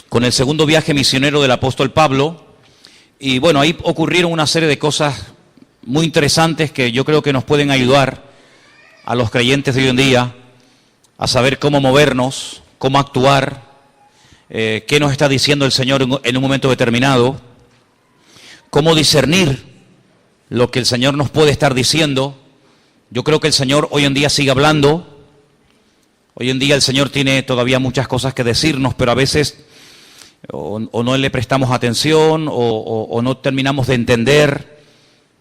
con el segundo viaje misionero del apóstol Pablo, y bueno, ahí ocurrieron una serie de cosas muy interesantes que yo creo que nos pueden ayudar a los creyentes de hoy en día a saber cómo movernos, cómo actuar, qué nos está diciendo el Señor en un momento determinado, cómo discernir lo que el Señor nos puede estar diciendo. Yo creo que el Señor hoy en día sigue hablando. Hoy en día el Señor tiene todavía muchas cosas que decirnos, pero a veces o no le prestamos atención o no terminamos de entender,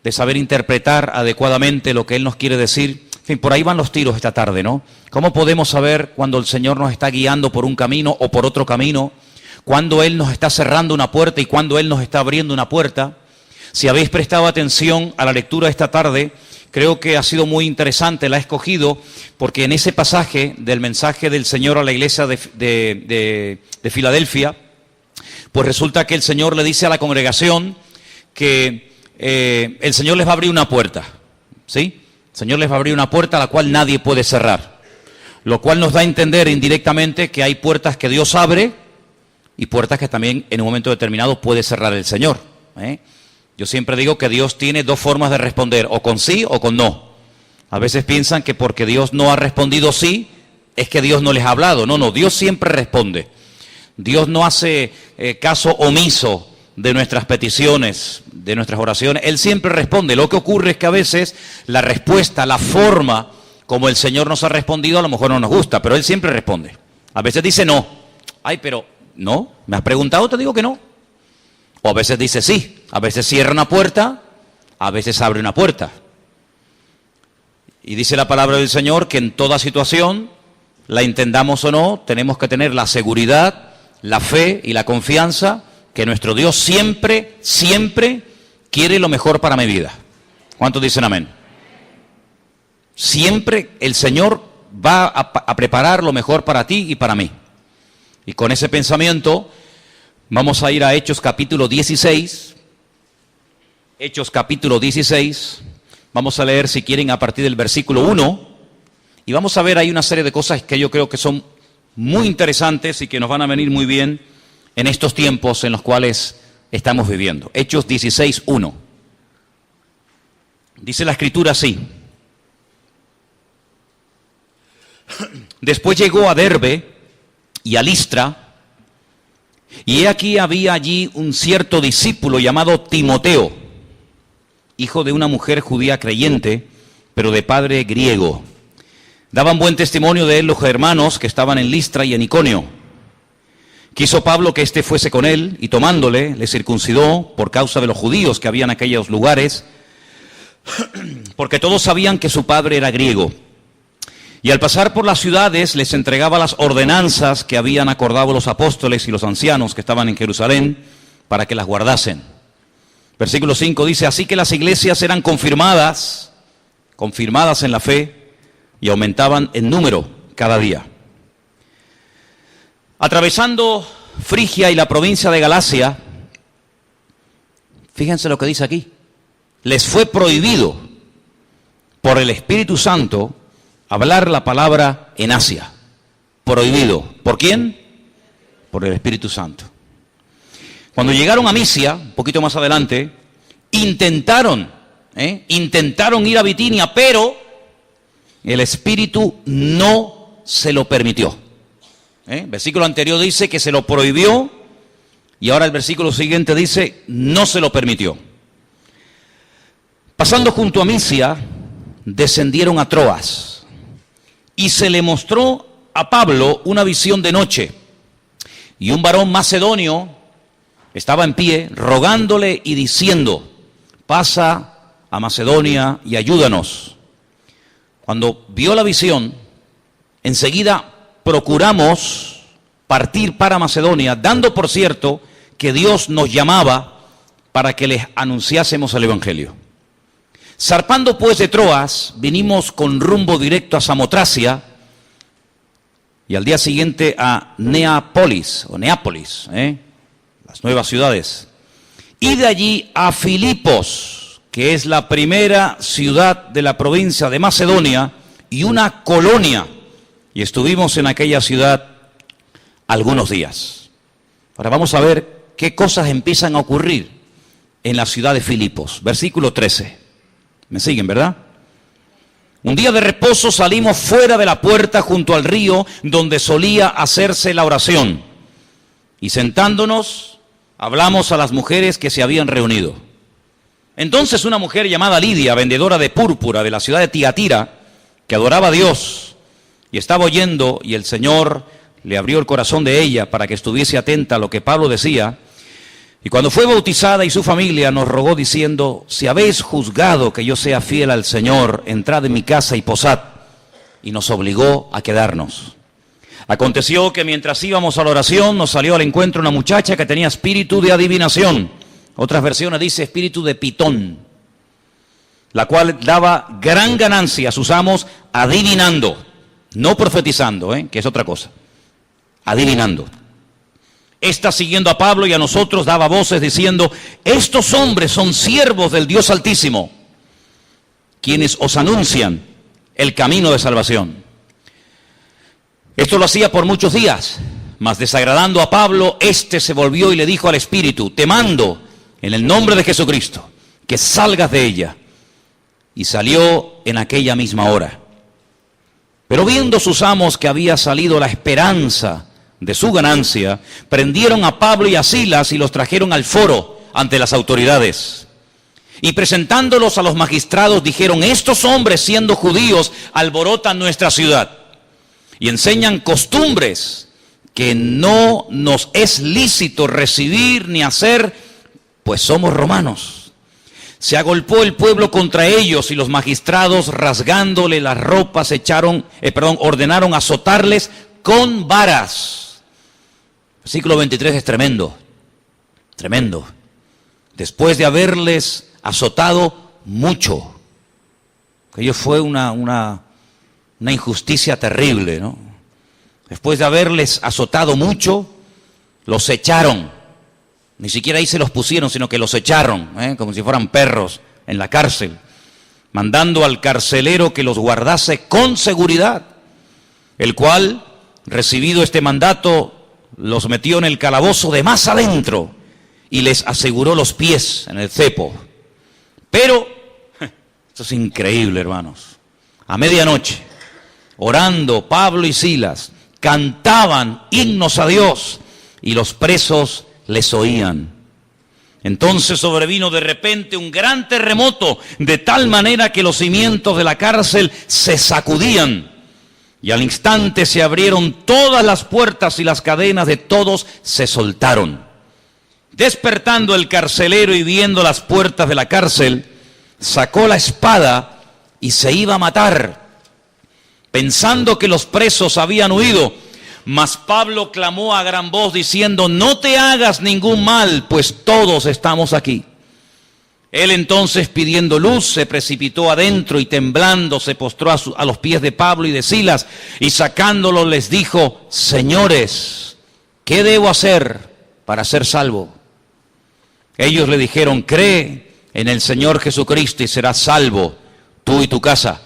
de saber interpretar adecuadamente lo que Él nos quiere decir. En fin, por ahí van los tiros esta tarde, ¿no? ¿Cómo podemos saber cuando el Señor nos está guiando por un camino o por otro camino? Cuando Él nos está cerrando una puerta y cuando Él nos está abriendo una puerta. Si habéis prestado atención a la lectura esta tarde, creo que ha sido muy interesante, la he escogido, porque en ese pasaje del mensaje del Señor a la iglesia de Filadelfia, pues resulta que el Señor le dice a la congregación que el Señor les va a abrir una puerta, ¿sí? El Señor les va a abrir una puerta a la cual nadie puede cerrar, lo cual nos da a entender indirectamente que hay puertas que Dios abre y puertas que también en un momento determinado puede cerrar el Señor, ¿eh? Yo siempre digo que Dios tiene dos formas de responder, o con sí o con no. A veces piensan que porque Dios no ha respondido sí, es que Dios no les ha hablado. No, Dios siempre responde. Dios no hace caso omiso de nuestras peticiones, de nuestras oraciones. Él siempre responde. Lo que ocurre es que a veces la respuesta, la forma como el Señor nos ha respondido, a lo mejor no nos gusta, pero Él siempre responde. A veces dice no. Ay, pero no, me has preguntado, te digo que no. O a veces dice sí, a veces cierra una puerta, a veces abre una puerta. Y dice la palabra del Señor que en toda situación, la entendamos o no, tenemos que tener la seguridad, la fe y la confianza que nuestro Dios siempre, siempre quiere lo mejor para mi vida. ¿Cuántos dicen amén? Siempre el Señor va a preparar lo mejor para ti y para mí. Y con ese pensamiento vamos a ir a Hechos capítulo 16. Hechos capítulo 16. Vamos a leer, si quieren, a partir del versículo 1. Y vamos a ver ahí una serie de cosas que yo creo que son muy interesantes y que nos van a venir muy bien en estos tiempos en los cuales estamos viviendo. Hechos 16, 1. Dice la Escritura así. Después llegó a Derbe y a Listra, y he aquí había allí un cierto discípulo llamado Timoteo, hijo de una mujer judía creyente, pero de padre griego. Daban buen testimonio de él los hermanos que estaban en Listra y en Iconio. Quiso Pablo que éste fuese con él, y tomándole, le circuncidó por causa de los judíos que había en aquellos lugares, porque todos sabían que su padre era griego. Y al pasar por las ciudades les entregaba las ordenanzas que habían acordado los apóstoles y los ancianos que estaban en Jerusalén para que las guardasen. Versículo 5 dice, así que las iglesias eran confirmadas en la fe y aumentaban en número cada día. Atravesando Frigia y la provincia de Galacia, fíjense lo que dice aquí, les fue prohibido por el Espíritu Santo hablar la palabra en Asia. Prohibido. ¿Por quién? Por el Espíritu Santo. Cuando llegaron a Misia, un poquito más adelante, intentaron ir a Bitinia, pero el Espíritu no se lo permitió. El versículo anterior dice que se lo prohibió y ahora el versículo siguiente dice no se lo permitió. Pasando junto a Misia, descendieron a Troas. Y se le mostró a Pablo una visión de noche. Y un varón macedonio estaba en pie, rogándole y diciendo, pasa a Macedonia y ayúdanos. Cuando vio la visión, enseguida procuramos partir para Macedonia, dando por cierto que Dios nos llamaba para que les anunciásemos el Evangelio. Zarpando pues de Troas, vinimos con rumbo directo a Samotracia y al día siguiente a Neápolis, las nuevas ciudades. Y de allí a Filipos, que es la primera ciudad de la provincia de Macedonia y una colonia. Y estuvimos en aquella ciudad algunos días. Ahora vamos a ver qué cosas empiezan a ocurrir en la ciudad de Filipos. Versículo 13. ¿Me siguen, verdad? Un día de reposo salimos fuera de la puerta junto al río donde solía hacerse la oración. Y sentándonos, hablamos a las mujeres que se habían reunido. Entonces una mujer llamada Lidia, vendedora de púrpura de la ciudad de Tiatira, que adoraba a Dios y estaba oyendo, y el Señor le abrió el corazón de ella para que estuviese atenta a lo que Pablo decía, y cuando fue bautizada y su familia nos rogó diciendo: si habéis juzgado que yo sea fiel al Señor, entrad en mi casa y posad. Y nos obligó a quedarnos. Aconteció que mientras íbamos a la oración nos salió al encuentro una muchacha que tenía espíritu de adivinación. Otras versiones dice espíritu de pitón, la cual daba gran ganancia a sus amos adivinando, no profetizando, que es otra cosa, adivinando. Esta, siguiendo a Pablo y a nosotros, daba voces diciendo: estos hombres son siervos del Dios Altísimo, quienes os anuncian el camino de salvación. Esto lo hacía por muchos días, mas desagradando a Pablo, éste se volvió y le dijo al espíritu: te mando en el nombre de Jesucristo que salgas de ella. Y salió en aquella misma hora. Pero viendo sus amos que había salido la esperanza de su ganancia, prendieron a Pablo y a Silas y los trajeron al foro ante las autoridades. Y presentándolos a los magistrados dijeron: estos hombres, siendo judíos, alborotan nuestra ciudad y enseñan costumbres que no nos es lícito recibir ni hacer, pues somos romanos. Se agolpó el pueblo contra ellos y los magistrados, rasgándole las ropas, ordenaron azotarles con varas. Versículo 23 es tremendo, tremendo. Después de haberles azotado mucho, aquello fue una injusticia terrible, ¿no? Después de haberles azotado mucho, los echaron. Ni siquiera ahí se los pusieron, sino que los echaron, como si fueran perros en la cárcel, mandando al carcelero que los guardase con seguridad, el cual, recibido este mandato, los metió en el calabozo de más adentro y les aseguró los pies en el cepo. Pero, esto es increíble, hermanos, a medianoche, orando Pablo y Silas, cantaban himnos a Dios y los presos les oían. Entonces sobrevino de repente un gran terremoto, de tal manera que los cimientos de la cárcel se sacudían. Y al instante se abrieron todas las puertas y las cadenas de todos se soltaron. Despertando el carcelero y viendo las puertas de la cárcel, sacó la espada y se iba a matar, pensando que los presos habían huido. Mas Pablo clamó a gran voz diciendo: no te hagas ningún mal, pues todos estamos aquí. Él entonces, pidiendo luz, se precipitó adentro y temblando se postró a los pies de Pablo y de Silas, y sacándolos les dijo: señores, ¿qué debo hacer para ser salvo? Ellos le dijeron: cree en el Señor Jesucristo y serás salvo, tú y tu casa.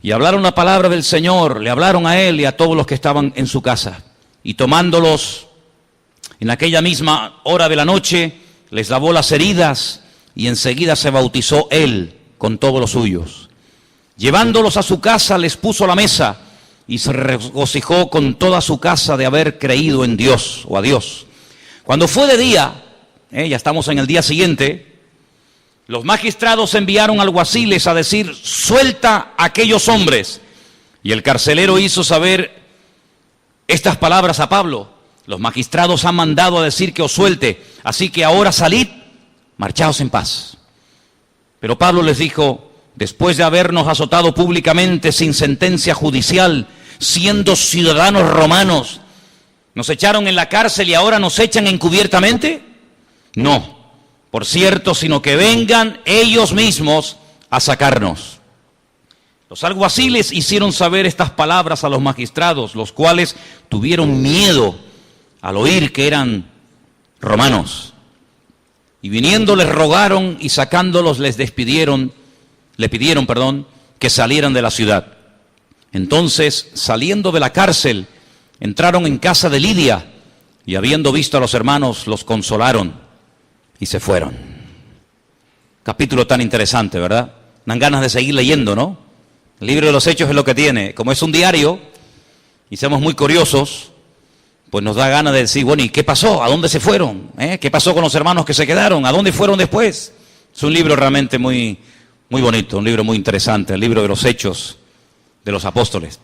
Y hablaron la palabra del Señor, le hablaron a él y a todos los que estaban en su casa. Y tomándolos en aquella misma hora de la noche, les lavó las heridas y enseguida se bautizó él con todos los suyos. Llevándolos a su casa, les puso la mesa y se regocijó con toda su casa de haber creído en Dios o a Dios. Cuando fue de día, ya estamos en el día siguiente, los magistrados enviaron alguaciles a decir: suelta a aquellos hombres. Y el carcelero hizo saber estas palabras a Pablo: los magistrados han mandado a decir que os suelte, así que ahora salid, marchaos en paz. Pero Pablo les dijo: después de habernos azotado públicamente sin sentencia judicial, siendo ciudadanos romanos, ¿nos echaron en la cárcel y ahora nos echan encubiertamente? No. Por cierto, sino que vengan ellos mismos a sacarnos. Los alguaciles hicieron saber estas palabras a los magistrados, los cuales tuvieron miedo al oír que eran romanos. Y viniendo les rogaron y sacándolos le pidieron que salieran de la ciudad. Entonces, saliendo de la cárcel, entraron en casa de Lidia y habiendo visto a los hermanos, los consolaron y se fueron. Capítulo tan interesante, ¿verdad? Dan ganas de seguir leyendo, ¿no? El libro de los Hechos es lo que tiene. Como es un diario y somos muy curiosos, pues nos da ganas de decir, bueno, ¿y qué pasó? ¿A dónde se fueron? ¿Qué pasó con los hermanos que se quedaron? ¿A dónde fueron después? Es un libro realmente muy, muy bonito, un libro muy interesante, el libro de los Hechos de los Apóstoles.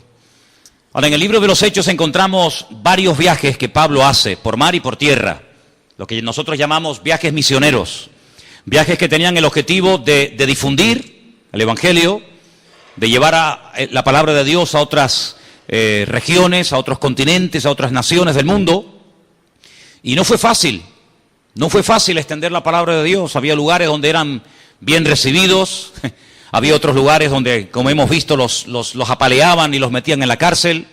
Ahora, en el libro de los Hechos encontramos varios viajes que Pablo hace por mar y por tierra, lo que nosotros llamamos viajes misioneros, viajes que tenían el objetivo de difundir el Evangelio, de llevar la palabra de Dios a otras regiones, a otros continentes, a otras naciones del mundo. Y no fue fácil extender la palabra de Dios. Había lugares donde eran bien recibidos, había otros lugares donde, como hemos visto, los apaleaban y los metían en la cárcel.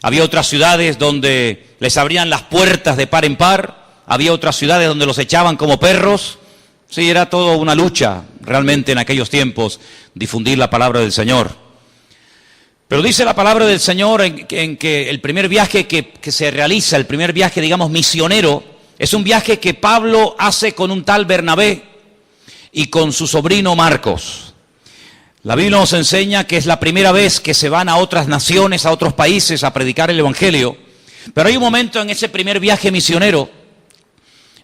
Había otras ciudades donde les abrían las puertas de par en par. Había otras ciudades donde los echaban como perros. Sí, era todo una lucha realmente en aquellos tiempos difundir la palabra del Señor. Pero dice la palabra del Señor en que el primer viaje que se realiza, el primer viaje, digamos, misionero, es un viaje que Pablo hace con un tal Bernabé y con su sobrino Marcos. La Biblia nos enseña que es la primera vez que se van a otras naciones, a otros países a predicar el Evangelio. Pero hay un momento en ese primer viaje misionero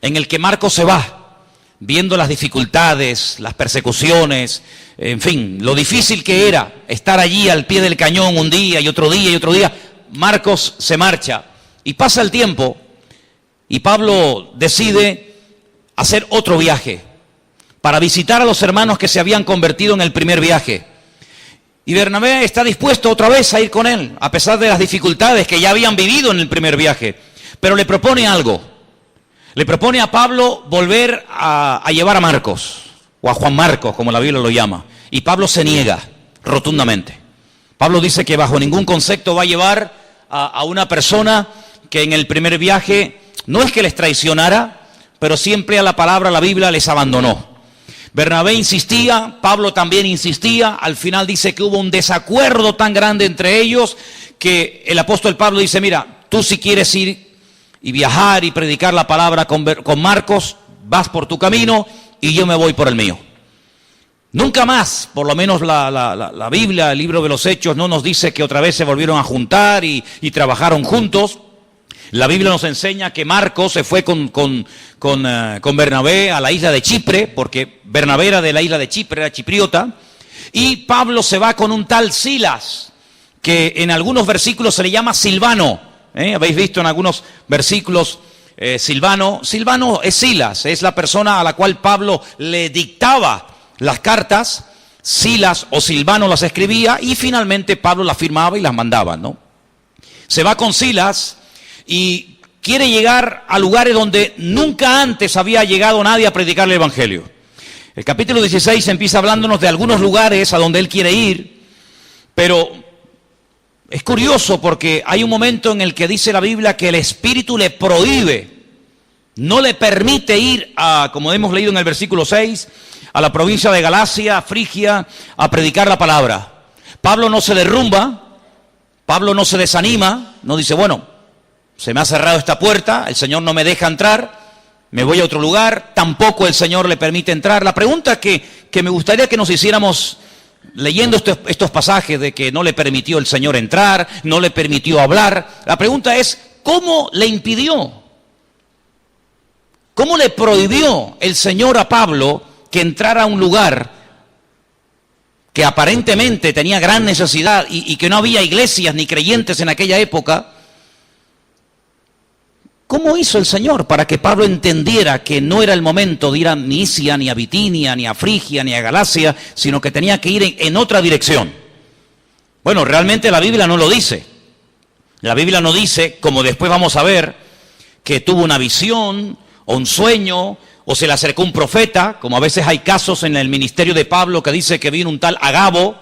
en el que Marcos se va, viendo las dificultades, las persecuciones, en fin, lo difícil que era estar allí al pie del cañón un día y otro día y otro día. Marcos se marcha y pasa el tiempo y Pablo decide hacer otro viaje para visitar a los hermanos que se habían convertido en el primer viaje. Y Bernabé está dispuesto otra vez a ir con él, a pesar de las dificultades que ya habían vivido en el primer viaje. Pero le propone algo. Le propone a Pablo volver a llevar a Marcos, o a Juan Marcos, como la Biblia lo llama. Y Pablo se niega rotundamente. Pablo dice que bajo ningún concepto va a llevar a una persona que en el primer viaje no es que les traicionara, pero siempre a la palabra, a la Biblia, les abandonó. Bernabé insistía, Pablo también insistía, al final dice que hubo un desacuerdo tan grande entre ellos que el apóstol Pablo dice, mira, tú si quieres ir y viajar y predicar la palabra con Marcos, vas por tu camino y yo me voy por el mío. Nunca más, por lo menos la Biblia, el libro de los Hechos, no nos dice que otra vez se volvieron a juntar y trabajaron juntos. La Biblia nos enseña que Marcos se fue con Bernabé a la isla de Chipre, porque Bernabé era de la isla de Chipre, era chipriota, y Pablo se va con un tal Silas, que en algunos versículos se le llama Silvano. Habéis visto en algunos versículos Silvano. Silvano es Silas, es la persona a la cual Pablo le dictaba las cartas. Silas o Silvano las escribía y finalmente Pablo las firmaba y las mandaba, ¿no? Se va con Silas y quiere llegar a lugares donde nunca antes había llegado nadie a predicar el Evangelio. El capítulo 16 empieza hablándonos de algunos lugares a donde él quiere ir, pero es curioso porque hay un momento en el que dice la Biblia que el Espíritu le prohíbe, no le permite ir a, como hemos leído en el versículo 6, a la provincia de Galacia, a Frigia, a predicar la palabra. Pablo no se derrumba, Pablo no se desanima, no dice, bueno, se me ha cerrado esta puerta, el Señor no me deja entrar, me voy a otro lugar, tampoco el Señor le permite entrar. La pregunta que me gustaría que nos hiciéramos leyendo estos pasajes de que no le permitió el Señor entrar, no le permitió hablar, la pregunta es, ¿cómo le impidió? ¿Cómo le prohibió el Señor a Pablo que entrara a un lugar que aparentemente tenía gran necesidad y que no había iglesias ni creyentes en aquella época? ¿Cómo hizo el Señor para que Pablo entendiera que no era el momento de ir a Misia, ni a Bitinia, ni a Frigia, ni a Galacia, sino que tenía que ir en otra dirección? Bueno, realmente la Biblia no lo dice. La Biblia no dice, como después vamos a ver, que tuvo una visión o un sueño, o se le acercó un profeta, como a veces hay casos en el ministerio de Pablo que dice que vino un tal Agabo,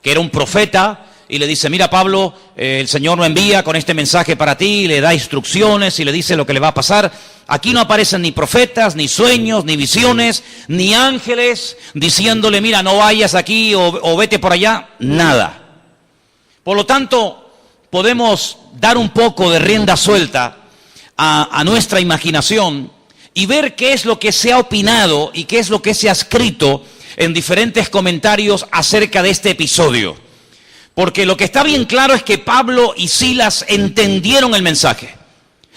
que era un profeta, y le dice, mira Pablo, el Señor lo envía con este mensaje para ti, y le da instrucciones y le dice lo que le va a pasar. Aquí no aparecen ni profetas, ni sueños, ni visiones, ni ángeles diciéndole, mira, no vayas aquí o vete por allá, nada. Por lo tanto, podemos dar un poco de rienda suelta a nuestra imaginación y ver qué es lo que se ha opinado y qué es lo que se ha escrito en diferentes comentarios acerca de este episodio. Porque lo que está bien claro es que Pablo y Silas entendieron el mensaje.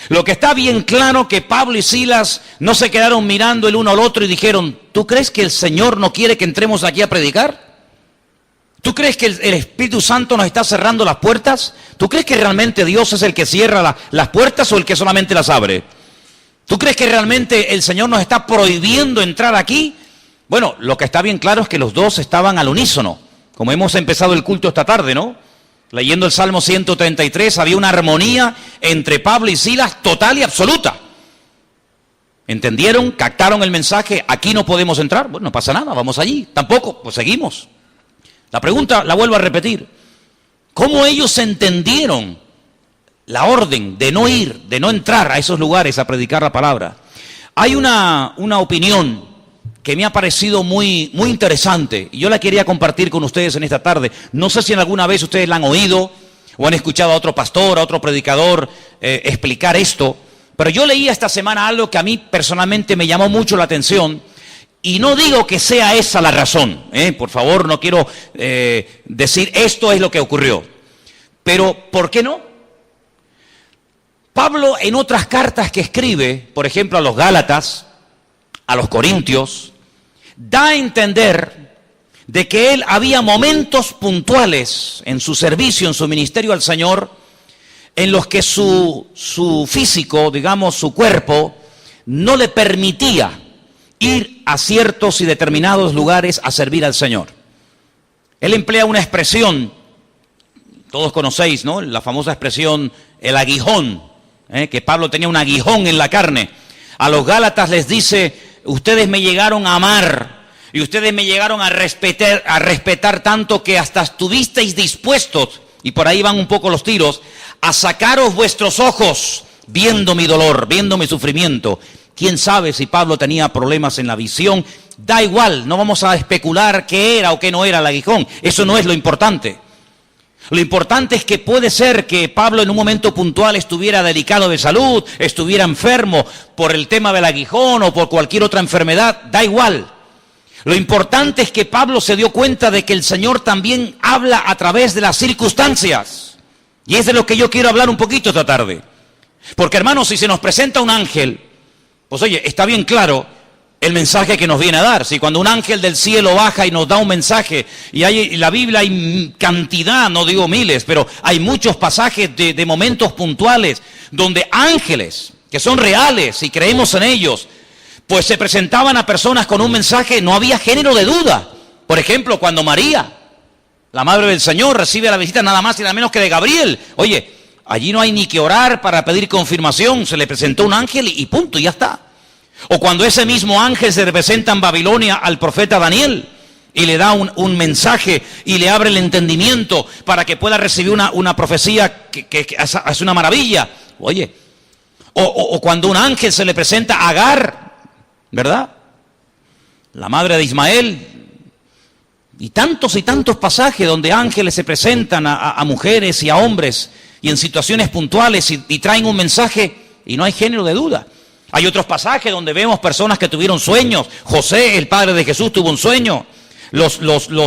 Lo que está bien claro que Pablo y Silas no se quedaron mirando el uno al otro y dijeron, ¿tú crees que el Señor no quiere que entremos aquí a predicar? ¿Tú crees que el Espíritu Santo nos está cerrando las puertas? ¿Tú crees que realmente Dios es el que cierra las puertas o el que solamente las abre? ¿Tú crees que realmente el Señor nos está prohibiendo entrar aquí? Bueno, lo que está bien claro es que los dos estaban al unísono, como hemos empezado el culto esta tarde, ¿no? Leyendo el Salmo 133, había una armonía entre Pablo y Silas total y absoluta. ¿Entendieron? ¿Captaron el mensaje? ¿Aquí no podemos entrar? Bueno, no pasa nada, vamos allí. Tampoco, pues seguimos. La pregunta la vuelvo a repetir. ¿Cómo ellos entendieron la orden de no ir, de no entrar a esos lugares a predicar la palabra? Hay una opinión que me ha parecido muy interesante y yo la quería compartir con ustedes en esta tarde. No sé si en alguna vez ustedes la han oído o han escuchado a otro pastor, a otro predicador explicar esto, pero yo leí esta semana algo que a mí personalmente me llamó mucho la atención. Y no digo que sea esa la razón, por favor, no quiero decir esto es lo que ocurrió. Pero, ¿por qué no? Pablo en otras cartas que escribe, por ejemplo a los Gálatas, a los Corintios, da a entender de que él había momentos puntuales en su servicio, en su ministerio al Señor, en los que su físico, digamos su cuerpo, no le permitía ir a ciertos y determinados lugares a servir al Señor. Él emplea una expresión, todos conocéis, ¿no? La famosa expresión, el aguijón, que Pablo tenía un aguijón en la carne. A los Gálatas les dice, ustedes me llegaron a amar y ustedes me llegaron a respetar tanto que hasta estuvisteis dispuestos, y por ahí van un poco los tiros, a sacaros vuestros ojos viendo mi dolor, viendo mi sufrimiento. ¿Quién sabe si Pablo tenía problemas en la visión? Da igual, no vamos a especular qué era o qué no era el aguijón. Eso no es lo importante. Lo importante es que puede ser que Pablo en un momento puntual estuviera delicado de salud, estuviera enfermo por el tema del aguijón o por cualquier otra enfermedad. Da igual. Lo importante es que Pablo se dio cuenta de que el Señor también habla a través de las circunstancias. Y es de lo que yo quiero hablar un poquito esta tarde. Porque hermanos, si se nos presenta un ángel, pues oye, está bien claro el mensaje que nos viene a dar. Si cuando un ángel del cielo baja y nos da un mensaje, y en la Biblia hay cantidad, no digo miles, pero hay muchos pasajes de momentos puntuales donde ángeles, que son reales y creemos en ellos, pues se presentaban a personas con un mensaje, no había género de duda. Por ejemplo, cuando María, la Madre del Señor, recibe la visita nada más y nada menos que de Gabriel. Oye, allí no hay ni que orar para pedir confirmación, se le presentó un ángel y punto, ya está. O cuando ese mismo ángel se presenta en Babilonia al profeta Daniel y le da un mensaje y le abre el entendimiento para que pueda recibir una profecía que es una maravilla. Oye, o cuando un ángel se le presenta a Agar, ¿verdad? La madre de Ismael. Y tantos pasajes donde ángeles se presentan a mujeres y a hombres y en situaciones puntuales y traen un mensaje y no hay género de duda. Hay otros pasajes donde vemos personas que tuvieron sueños. José, el padre de Jesús, tuvo un sueño. Los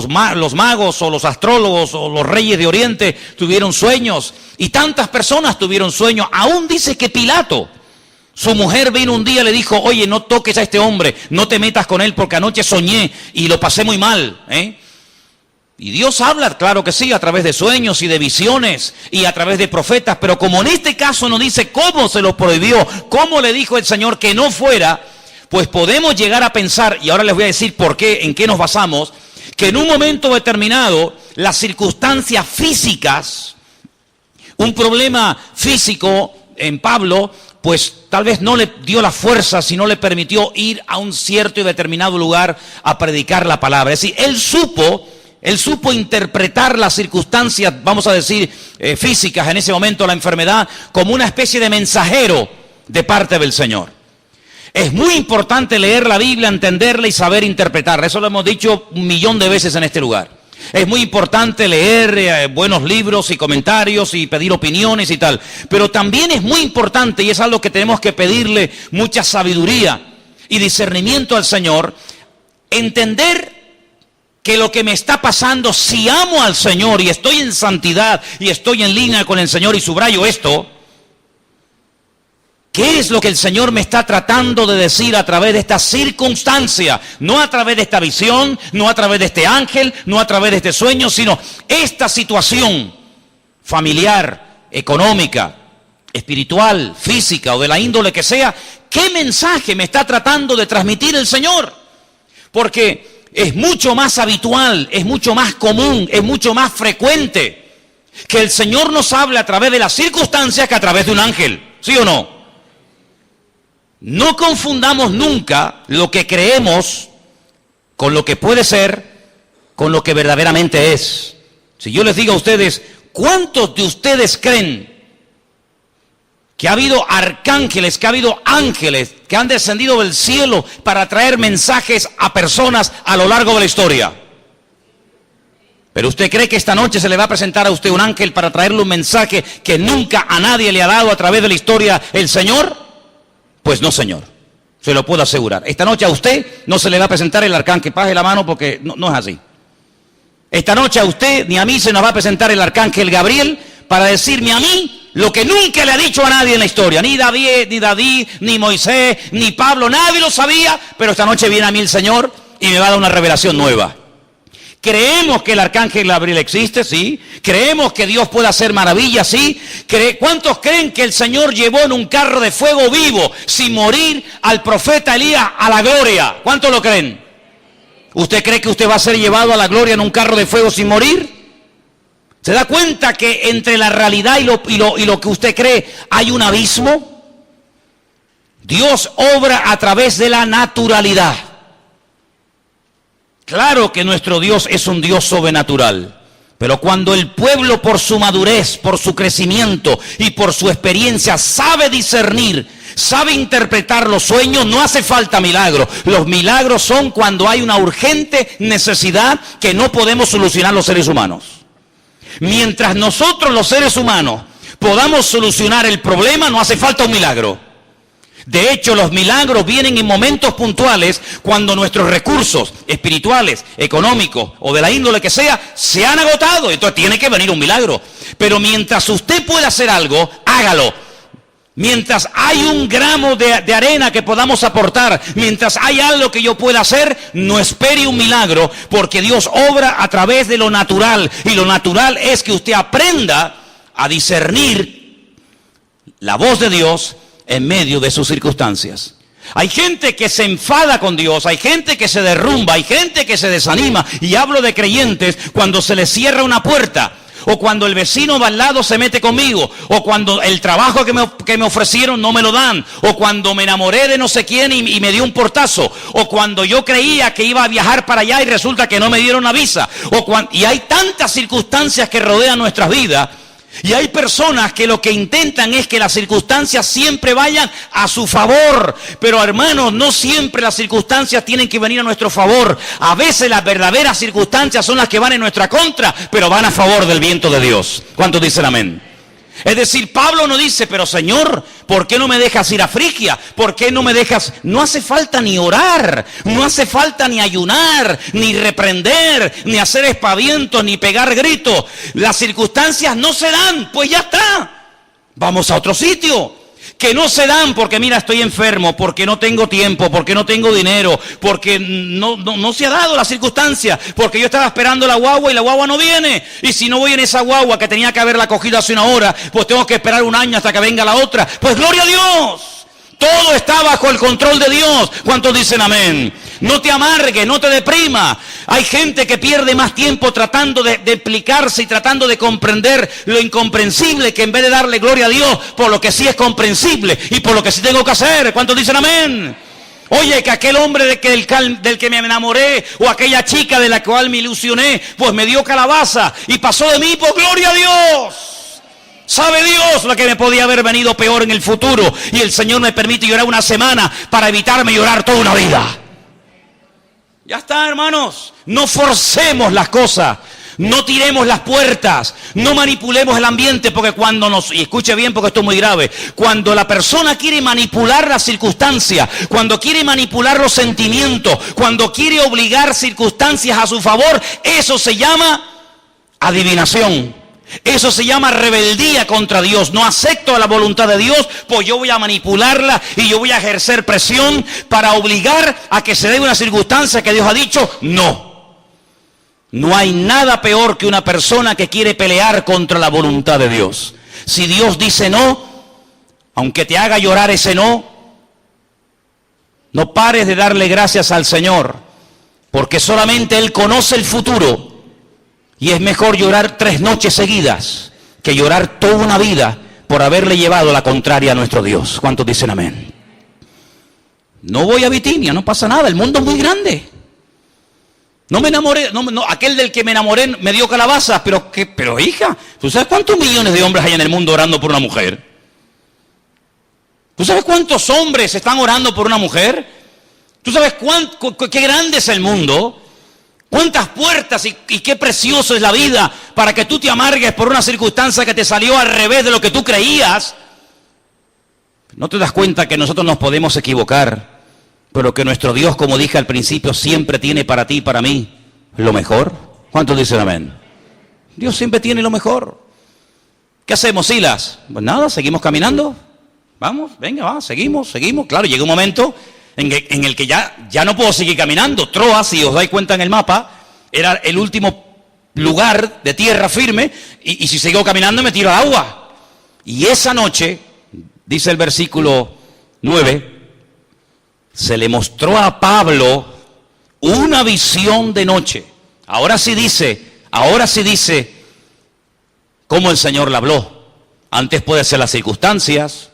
magos o los astrólogos o los reyes de Oriente tuvieron sueños. Y tantas personas tuvieron sueños. Aún dice que Pilato, su mujer vino un día y le dijo, oye, no toques a este hombre, no te metas con él porque anoche soñé y lo pasé muy mal, Y Dios habla, claro que sí, a través de sueños y de visiones y a través de profetas, pero como en este caso no dice cómo se lo prohibió, cómo le dijo el Señor que no fuera, pues podemos llegar a pensar, y ahora les voy a decir por qué, en qué nos basamos, que en un momento determinado las circunstancias físicas, un problema físico en Pablo, pues tal vez no le dio la fuerza, sino le permitió ir a un cierto y determinado lugar a predicar la palabra. Es decir, él supo interpretar las circunstancias, vamos a decir, físicas en ese momento, la enfermedad, como una especie de mensajero de parte del Señor. Es muy importante leer la Biblia, entenderla y saber interpretarla. Eso lo hemos dicho 1.000.000 de veces en este lugar. Es muy importante leer buenos libros y comentarios y pedir opiniones y tal. Pero también es muy importante, y es algo que tenemos que pedirle mucha sabiduría y discernimiento al Señor, entender que lo que me está pasando, si amo al Señor y estoy en santidad y estoy en línea con el Señor, y subrayo esto, ¿qué es lo que el Señor me está tratando de decir a través de esta circunstancia? No a través de esta visión, no a través de este ángel, no a través de este sueño, sino esta situación familiar, económica, espiritual, física o de la índole que sea. ¿Qué mensaje me está tratando de transmitir el Señor? Porque es mucho más habitual, es mucho más común, es mucho más frecuente que el Señor nos hable a través de las circunstancias que a través de un ángel. ¿Sí o no? No confundamos nunca lo que creemos con lo que puede ser, con lo que verdaderamente es. Si yo les digo a ustedes, ¿cuántos de ustedes creen que ha habido arcángeles, que ha habido ángeles que han descendido del cielo para traer mensajes a personas a lo largo de la historia? ¿Pero usted cree que esta noche se le va a presentar a usted un ángel para traerle un mensaje que nunca a nadie le ha dado a través de la historia el Señor? Pues no, señor, se lo puedo asegurar. Esta noche a usted no se le va a presentar el arcángel, baje la mano porque no es así. Esta noche a usted ni a mí se nos va a presentar el arcángel Gabriel para decirme a mí lo que nunca le ha dicho a nadie en la historia. Ni David, ni Moisés, ni Pablo, nadie lo sabía, pero esta noche viene a mí el Señor y me va a dar una revelación nueva. ¿Creemos que el arcángel Gabriel existe? Sí. ¿Creemos que Dios puede hacer maravillas? Sí. ¿Cuántos creen que el Señor llevó en un carro de fuego vivo, sin morir, al profeta Elías a la gloria? ¿Cuántos lo creen? ¿Usted cree que usted va a ser llevado a la gloria en un carro de fuego sin morir? ¿Se da cuenta que entre la realidad y lo que usted cree hay un abismo? Dios obra a través de la naturalidad. Claro que nuestro Dios es un Dios sobrenatural, pero cuando el pueblo por su madurez, por su crecimiento y por su experiencia sabe discernir, sabe interpretar los sueños, no hace falta milagro. Los milagros son cuando hay una urgente necesidad que no podemos solucionar los seres humanos. Mientras nosotros los seres humanos podamos solucionar el problema, no hace falta un milagro. De hecho, los milagros vienen en momentos puntuales cuando nuestros recursos espirituales, económicos o de la índole que sea, se han agotado. Entonces tiene que venir un milagro. Pero mientras usted pueda hacer algo, hágalo. Mientras hay un gramo de arena que podamos aportar, mientras hay algo que yo pueda hacer, no espere un milagro, porque Dios obra a través de lo natural. Y lo natural es que usted aprenda a discernir la voz de Dios en medio de sus circunstancias. Hay gente que se enfada con Dios, hay gente que se derrumba, hay gente que se desanima, y hablo de creyentes cuando se les cierra una puerta, o cuando el vecino de al lado se mete conmigo, o cuando el trabajo que me ofrecieron no me lo dan, o cuando me enamoré de no sé quién y me dio un portazo, o cuando yo creía que iba a viajar para allá y resulta que no me dieron la visa, y hay tantas circunstancias que rodean nuestras vidas. Y hay personas que lo que intentan es que las circunstancias siempre vayan a su favor. Pero hermanos, no siempre las circunstancias tienen que venir a nuestro favor. A veces las verdaderas circunstancias son las que van en nuestra contra, pero van a favor del viento de Dios. ¿Cuántos dicen amén? Es decir, Pablo no dice, pero Señor, ¿por qué no me dejas ir a Frigia? ¿Por qué no me dejas? No hace falta ni orar, no hace falta ni ayunar, ni reprender, ni hacer espavientos, ni pegar gritos. Las circunstancias no se dan, pues ya está. Vamos a otro sitio. Que no se dan porque mira, estoy enfermo, porque no tengo tiempo, porque no tengo dinero, porque no se ha dado la circunstancia, porque yo estaba esperando la guagua y la guagua no viene. Y si no voy en esa guagua que tenía que haberla cogido hace una hora, pues tengo que esperar un año hasta que venga la otra. Pues gloria a Dios. Todo está bajo el control de Dios. ¿Cuántos dicen amén? No te amargues, no te deprima. Hay gente que pierde más tiempo tratando de explicarse y tratando de comprender lo incomprensible, que en vez de darle gloria a Dios por lo que sí es comprensible y por lo que sí tengo que hacer. ¿Cuántos dicen amén? Oye, que aquel hombre del que me enamoré, o aquella chica de la cual me ilusioné, pues me dio calabaza y pasó de mí, pues gloria a Dios. ¿Sabe Dios lo que me podía haber venido peor en el futuro? Y el Señor me permite llorar una semana para evitarme llorar toda una vida. Ya está, hermanos. No forcemos las cosas. No tiremos las puertas, no manipulemos el ambiente, porque y escuche bien porque esto es muy grave, cuando la persona quiere manipular las circunstancias, cuando quiere manipular los sentimientos, cuando quiere obligar circunstancias a su favor, eso se llama adivinación. Eso se llama rebeldía contra Dios. No acepto la voluntad de Dios, pues yo voy a manipularla y yo voy a ejercer presión para obligar a que se dé una circunstancia que Dios ha dicho no. No hay nada peor que una persona que quiere pelear contra la voluntad de Dios. Si Dios dice no, aunque te haga llorar ese no, no pares de darle gracias al Señor, porque solamente Él conoce el futuro. Y es mejor llorar 3 noches seguidas que llorar toda una vida por haberle llevado la contraria a nuestro Dios. ¿Cuántos dicen amén? No voy a Bitinia, no pasa nada, el mundo es muy grande. No me enamoré, aquel del que me enamoré me dio calabazas, pero hija, ¿tú sabes cuántos millones de hombres hay en el mundo orando por una mujer? ¿Tú sabes cuántos hombres están orando por una mujer? ¿Tú sabes qué grande es el mundo? ¿Cuántas puertas y qué precioso es la vida para que tú te amargues por una circunstancia que te salió al revés de lo que tú creías? ¿No te das cuenta que nosotros nos podemos equivocar, pero que nuestro Dios, como dije al principio, siempre tiene para ti y para mí lo mejor? ¿Cuántos dicen amén? Dios siempre tiene lo mejor. ¿Qué hacemos, Silas? Pues nada, seguimos caminando. Vamos, venga, va, seguimos. Claro, llega un momento en el que ya no puedo seguir caminando. Troas, si os dais cuenta en el mapa, era el último lugar de tierra firme, y si sigo caminando me tiro al agua. Y esa noche, dice el versículo 9, se le mostró a Pablo una visión de noche. Ahora sí dice cómo el Señor le habló. Antes puede ser las circunstancias,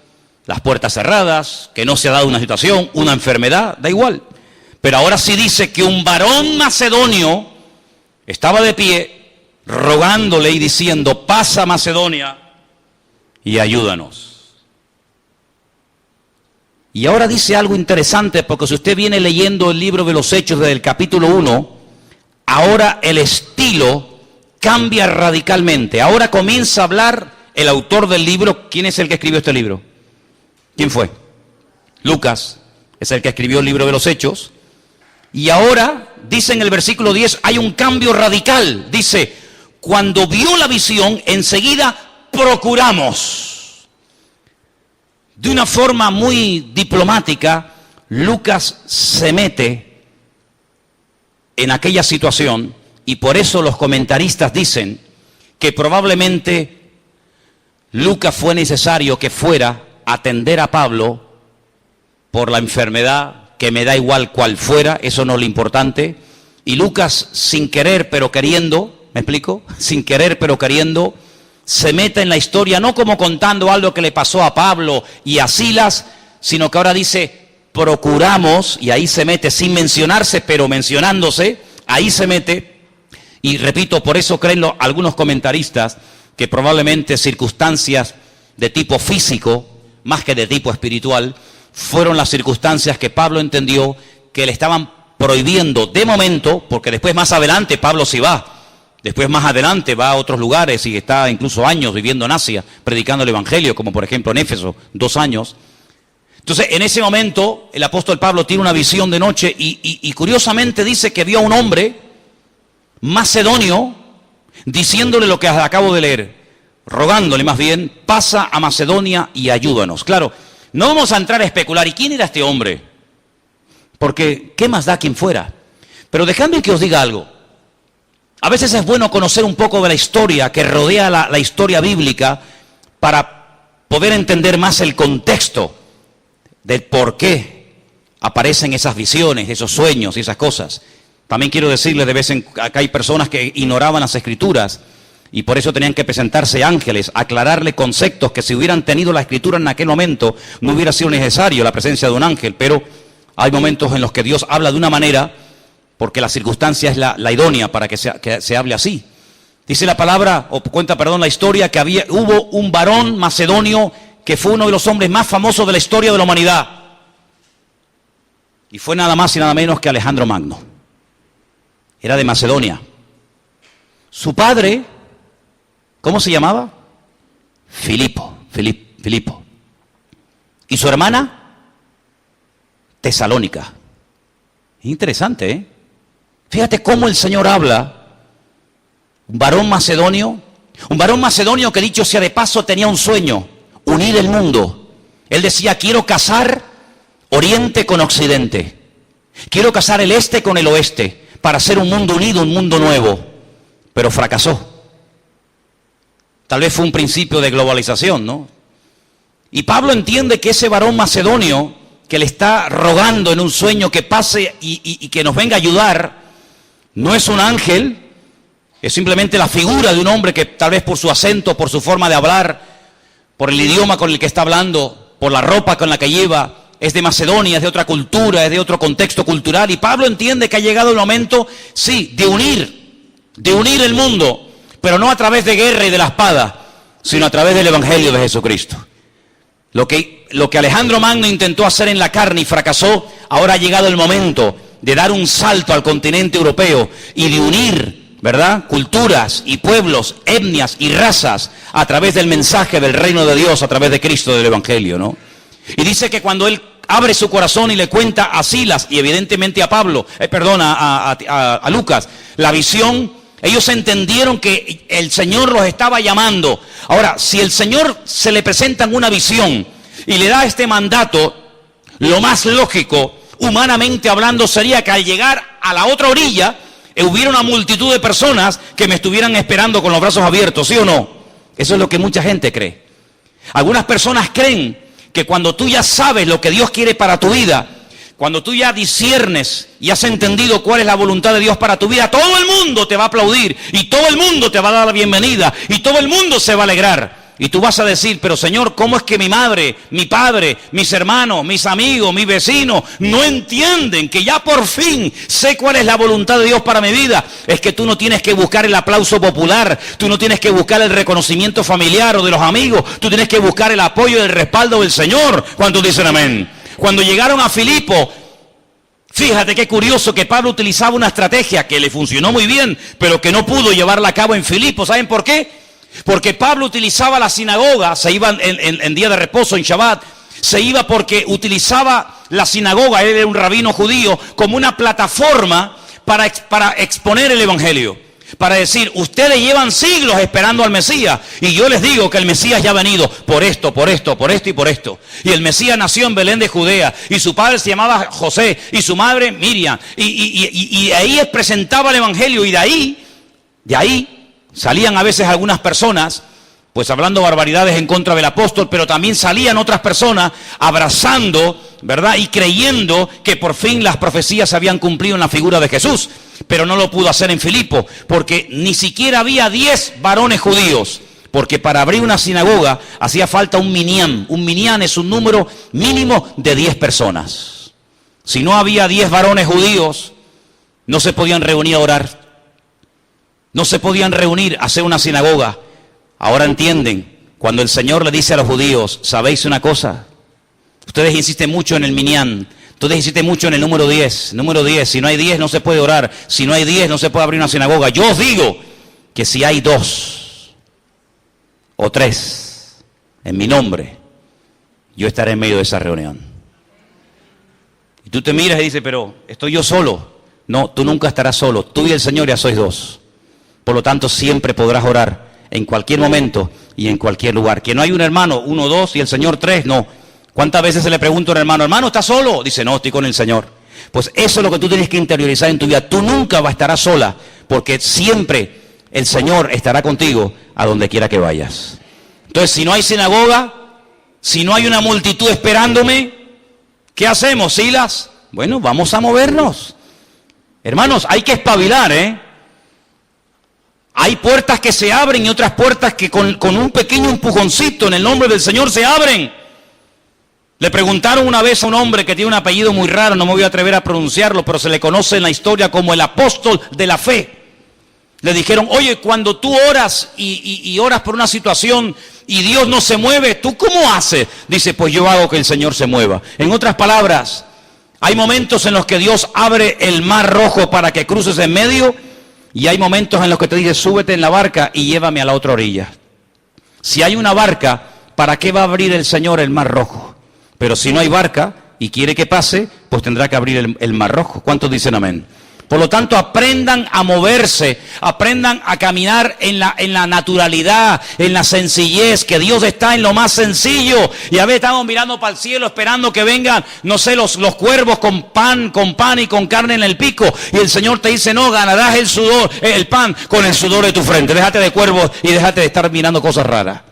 las puertas cerradas, que no se ha dado una situación, una enfermedad, da igual. Pero ahora sí dice que un varón macedonio estaba de pie rogándole y diciendo: pasa a Macedonia y ayúdanos. Y ahora dice algo interesante, porque si usted viene leyendo el libro de los Hechos desde el capítulo 1, ahora el estilo cambia radicalmente. Ahora comienza a hablar el autor del libro. ¿Quién es el que escribió este libro? ¿Quién fue? Lucas, es el que escribió el libro de los Hechos. Y ahora, dice en el versículo 10, hay un cambio radical. Dice: cuando vio la visión, enseguida procuramos. De una forma muy diplomática, Lucas se mete en aquella situación, y por eso los comentaristas dicen que probablemente Lucas fue necesario que fuera atender a Pablo por la enfermedad, que me da igual cuál fuera, eso no es lo importante. Y Lucas, sin querer pero queriendo, ¿me explico? Sin querer pero queriendo, se mete en la historia, no como contando algo que le pasó a Pablo y a Silas, sino que ahora dice: procuramos, y ahí se mete sin mencionarse, pero mencionándose, ahí se mete. Y repito, por eso creen algunos comentaristas que probablemente circunstancias de tipo físico, más que de tipo espiritual, fueron las circunstancias que Pablo entendió que le estaban prohibiendo de momento, porque después más adelante Pablo sí va, después más adelante va a otros lugares y está incluso años viviendo en Asia, predicando el Evangelio, como por ejemplo en Éfeso, 2 años. Entonces en ese momento el apóstol Pablo tiene una visión de noche y curiosamente dice que vio a un hombre macedonio diciéndole lo que acabo de leer, rogándole más bien: pasa a Macedonia y ayúdanos. Claro, no vamos a entrar a especular, ¿y quién era este hombre? Porque ¿qué más da quien fuera? Pero dejadme que os diga algo. A veces es bueno conocer un poco de la historia que rodea la historia bíblica para poder entender más el contexto del por qué aparecen esas visiones, esos sueños y esas cosas. También quiero decirles, de vez en acá hay personas que ignoraban las Escrituras y por eso tenían que presentarse ángeles, aclararle conceptos que si hubieran tenido la Escritura en aquel momento no hubiera sido necesario la presencia de un ángel. Pero hay momentos en los que Dios habla de una manera porque la circunstancia es la idónea para que se hable así. Dice la palabra, o cuenta, la historia, que hubo un varón macedonio que fue uno de los hombres más famosos de la historia de la humanidad. Y fue nada más y nada menos que Alejandro Magno. Era de Macedonia. Su padre, ¿cómo se llamaba? Filipo. Y su hermana, Tesalónica. Interesante, ¿eh? Fíjate cómo el Señor habla. Un varón macedonio que, dicho sea de paso, tenía un sueño: unir el mundo. Él decía: quiero casar Oriente con Occidente, quiero casar el este con el oeste, para hacer un mundo unido, un mundo nuevo. Pero fracasó. Tal vez fue un principio de globalización, ¿no? Y Pablo entiende que ese varón macedonio que le está rogando en un sueño que pase y que nos venga a ayudar, no es un ángel, es simplemente la figura de un hombre que tal vez por su acento, por su forma de hablar, por el idioma con el que está hablando, por la ropa con la que lleva, es de Macedonia, es de otra cultura, es de otro contexto cultural. Y Pablo entiende que ha llegado el momento, sí, de unir el mundo, pero no a través de guerra y de la espada, sino a través del Evangelio de Jesucristo. Lo que Alejandro Magno intentó hacer en la carne y fracasó, ahora ha llegado el momento de dar un salto al continente europeo y de unir, ¿verdad?, culturas y pueblos, etnias y razas a través del mensaje del reino de Dios, a través de Cristo, del Evangelio, ¿no? Y dice que cuando él abre su corazón y le cuenta a Silas y evidentemente a Pablo, a Lucas, la visión, ellos entendieron que el Señor los estaba llamando. Ahora, si el Señor se le presenta en una visión y le da este mandato, lo más lógico, humanamente hablando, sería que al llegar a la otra orilla, hubiera una multitud de personas que me estuvieran esperando con los brazos abiertos, ¿sí o no? Eso es lo que mucha gente cree. Algunas personas creen que cuando tú ya sabes lo que Dios quiere para tu vida, cuando tú ya disciernes y has entendido cuál es la voluntad de Dios para tu vida, todo el mundo te va a aplaudir y todo el mundo te va a dar la bienvenida y todo el mundo se va a alegrar. Y tú vas a decir: pero Señor, ¿cómo es que mi madre, mi padre, mis hermanos, mis amigos, mis vecinos no entienden que ya por fin sé cuál es la voluntad de Dios para mi vida? Es que tú no tienes que buscar el aplauso popular, tú no tienes que buscar el reconocimiento familiar o de los amigos, tú tienes que buscar el apoyo y el respaldo del Señor. ¿Cuántos dicen amén? Cuando llegaron a Filipo, fíjate qué curioso que Pablo utilizaba una estrategia que le funcionó muy bien, pero que no pudo llevarla a cabo en Filipo. ¿Saben por qué? Porque Pablo utilizaba la sinagoga, se iba en día de reposo, en Shabbat, se iba porque utilizaba la sinagoga, él era un rabino judío, como una plataforma para exponer el Evangelio. Para decir: ustedes llevan siglos esperando al Mesías y yo les digo que el Mesías ya ha venido por esto y por esto. Y el Mesías nació en Belén de Judea y su padre se llamaba José y su madre Miriam. Y ahí presentaba el Evangelio y de ahí salían a veces algunas personas pues hablando barbaridades en contra del apóstol, pero también salían otras personas abrazando, ¿verdad?, y creyendo que por fin las profecías se habían cumplido en la figura de Jesús. Pero no lo pudo hacer en Filipo, porque ni siquiera había 10 varones judíos, porque para abrir una sinagoga hacía falta un minyan. Un minyan es un número mínimo de 10 personas. Si no había 10 varones judíos, no se podían reunir a orar, no se podían reunir a hacer una sinagoga. Ahora entienden, cuando el Señor le dice a los judíos: ¿sabéis una cosa? Ustedes insisten mucho en el minyan, ustedes insisten mucho en el número 10. Número 10, si no hay 10 no se puede orar, si no hay 10 no se puede abrir una sinagoga. Yo os digo que si hay 2 o 3 en mi nombre, yo estaré en medio de esa reunión. Y tú te miras y dices: pero estoy yo solo. No, tú nunca estarás solo, tú y el Señor ya sois 2. Por lo tanto, siempre podrás orar en cualquier momento y en cualquier lugar. Que no hay un hermano, 1, 2 y el Señor 3, no. ¿Cuántas veces se le pregunta a un hermano: hermano, ¿estás solo? Dice: no, estoy con el Señor. Pues eso es lo que tú tienes que interiorizar en tu vida. Tú nunca estarás sola, porque siempre el Señor estará contigo a donde quiera que vayas. Entonces, si no hay sinagoga, si no hay una multitud esperándome, ¿qué hacemos, Silas? Bueno, vamos a movernos. Hermanos, hay que espabilar, Hay puertas que se abren y otras puertas que con un pequeño empujoncito en el nombre del Señor se abren. Le preguntaron una vez a un hombre que tiene un apellido muy raro, no me voy a atrever a pronunciarlo, pero se le conoce en la historia como el apóstol de la fe. Le dijeron: oye, cuando tú oras y oras por una situación y Dios no se mueve, ¿tú cómo haces? Dice: pues yo hago que el Señor se mueva. En otras palabras, hay momentos en los que Dios abre el mar rojo para que cruces en medio, Y hay momentos en los que te dice, súbete en la barca y llévame a la otra orilla. Si hay una barca, ¿para qué va a abrir el Señor el Mar Rojo? Pero si no hay barca y quiere que pase, pues tendrá que abrir el Mar Rojo. ¿Cuántos dicen amén? Por lo tanto, aprendan a moverse, aprendan a caminar en la naturalidad, en la sencillez, que Dios está en lo más sencillo. Y a veces estamos mirando para el cielo esperando que vengan, no sé, los cuervos con pan y con carne en el pico. Y el Señor te dice, no, ganarás el pan con el sudor de tu frente. Déjate de cuervos y déjate de estar mirando cosas raras.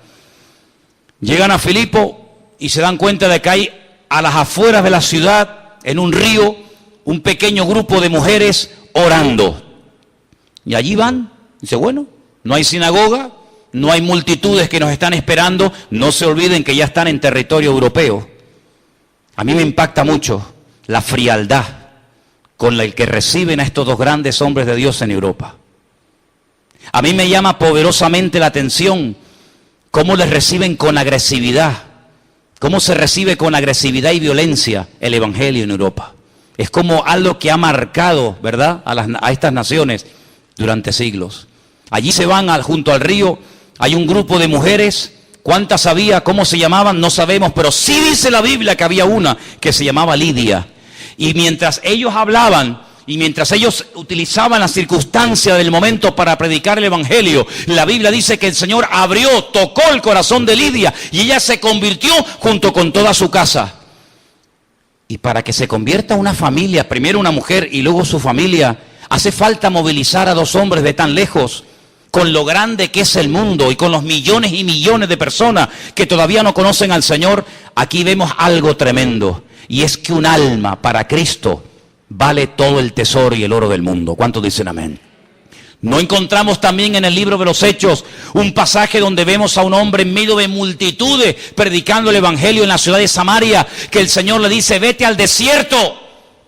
Llegan a Filipo y se dan cuenta de que hay a las afueras de la ciudad, en un río, un pequeño grupo de mujeres orando. Y allí van. Dice, bueno, no hay sinagoga, no hay multitudes que nos están esperando. No se olviden que ya están en territorio europeo. A mí me impacta mucho la frialdad con la que reciben a estos dos grandes hombres de Dios en Europa. A mí me llama poderosamente la atención cómo les reciben con agresividad. Cómo se recibe con agresividad y violencia el evangelio en Europa. Es como algo que ha marcado, ¿verdad?, a estas naciones durante siglos. Allí se van junto al río, hay un grupo de mujeres. ¿Cuántas había? ¿Cómo se llamaban? No sabemos, pero sí dice la Biblia que había una que se llamaba Lidia. Y mientras ellos hablaban, y mientras ellos utilizaban la circunstancia del momento para predicar el evangelio, la Biblia dice que el Señor tocó el corazón de Lidia, y ella se convirtió junto con toda su casa. Y para que se convierta una familia, primero una mujer y luego su familia, hace falta movilizar a dos hombres de tan lejos, con lo grande que es el mundo y con los millones y millones de personas que todavía no conocen al Señor. Aquí vemos algo tremendo, y es que un alma para Cristo vale todo el tesoro y el oro del mundo. ¿Cuántos dicen amén? ¿No encontramos también en el libro de los Hechos un pasaje donde vemos a un hombre en medio de multitudes predicando el evangelio en la ciudad de Samaria, que el Señor le dice, vete al desierto?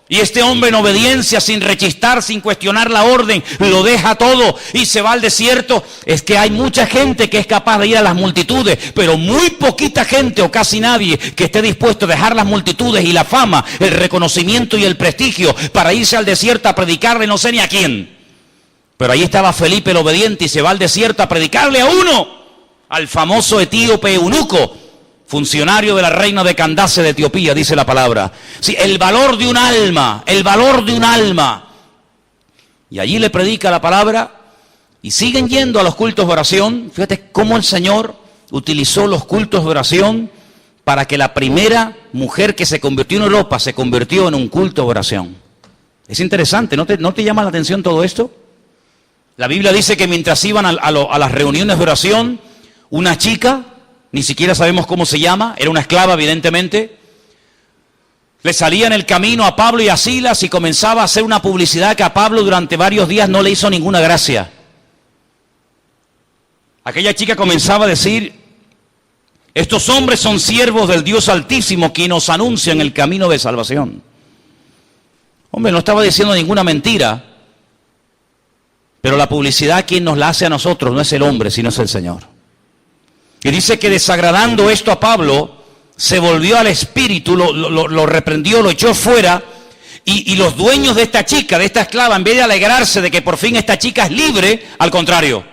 Y este hombre en obediencia, sin rechistar, sin cuestionar la orden, lo deja todo y se va al desierto. Es que hay mucha gente que es capaz de ir a las multitudes, pero muy poquita gente o casi nadie que esté dispuesto a dejar las multitudes y la fama, el reconocimiento y el prestigio para irse al desierto a predicarle no sé ni a quién. Pero ahí estaba Felipe el obediente y se va al desierto a predicarle a uno, al famoso etíope eunuco, funcionario de la reina de Candace de Etiopía, dice la palabra. Sí, el valor de un alma, el valor de un alma. Y allí le predica la palabra y siguen yendo a los cultos de oración. Fíjate cómo el Señor utilizó los cultos de oración para que la primera mujer que se convirtió en Europa se convirtió en un culto de oración. Es interesante, ¿no te llama la atención todo esto? La Biblia dice que mientras iban a las reuniones de oración, una chica, ni siquiera sabemos cómo se llama, era una esclava evidentemente, le salía en el camino a Pablo y a Silas y comenzaba a hacer una publicidad que a Pablo durante varios días no le hizo ninguna gracia. Aquella chica comenzaba a decir, estos hombres son siervos del Dios Altísimo, quien nos anuncian el camino de salvación. Hombre, no estaba diciendo ninguna mentira. Pero la publicidad, quien nos la hace a nosotros, no es el hombre, sino es el Señor. Y dice que desagradando esto a Pablo, se volvió al espíritu, lo reprendió, lo echó fuera, y los dueños de esta chica, de esta esclava, en vez de alegrarse de que por fin esta chica es libre, al contrario,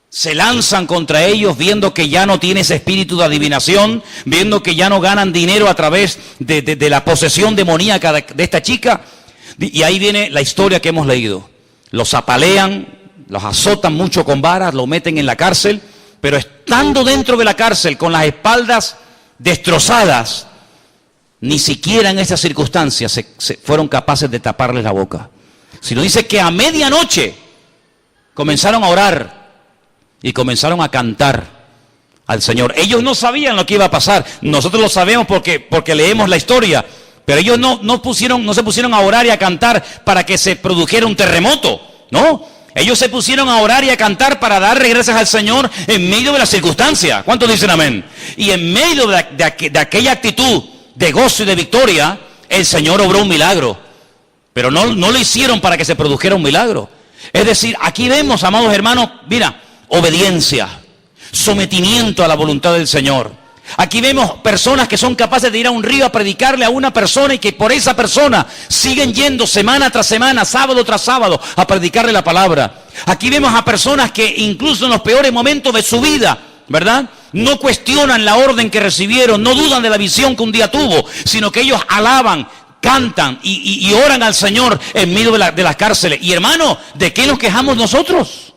se lanzan contra ellos viendo que ya no tiene ese espíritu de adivinación, viendo que ya no ganan dinero a través de la posesión demoníaca de esta chica. Y ahí viene la historia que hemos leído. Los apalean, los azotan mucho con varas, lo meten en la cárcel, pero estando dentro de la cárcel con las espaldas destrozadas, ni siquiera en esas circunstancias se fueron capaces de taparles la boca. Sino dice que a medianoche comenzaron a orar y comenzaron a cantar al Señor. Ellos no sabían lo que iba a pasar, nosotros lo sabemos porque leemos la historia. Pero ellos no se pusieron a orar y a cantar para que se produjera un terremoto, ¿no? Ellos se pusieron a orar y a cantar para dar gracias al Señor en medio de la circunstancia. ¿Cuántos dicen amén? Y en medio de aquella actitud de gozo y de victoria, el Señor obró un milagro. Pero no lo hicieron para que se produjera un milagro. Es decir, aquí vemos, amados hermanos, mira, obediencia, sometimiento a la voluntad del Señor. Aquí vemos personas que son capaces de ir a un río a predicarle a una persona y que por esa persona siguen yendo semana tras semana, sábado tras sábado, a predicarle la palabra. Aquí vemos a personas que incluso en los peores momentos de su vida, ¿verdad?, no cuestionan la orden que recibieron, no dudan de la visión que un día tuvo, sino que ellos alaban, cantan y oran al Señor en medio de las cárceles. Y hermano, ¿de qué nos quejamos nosotros?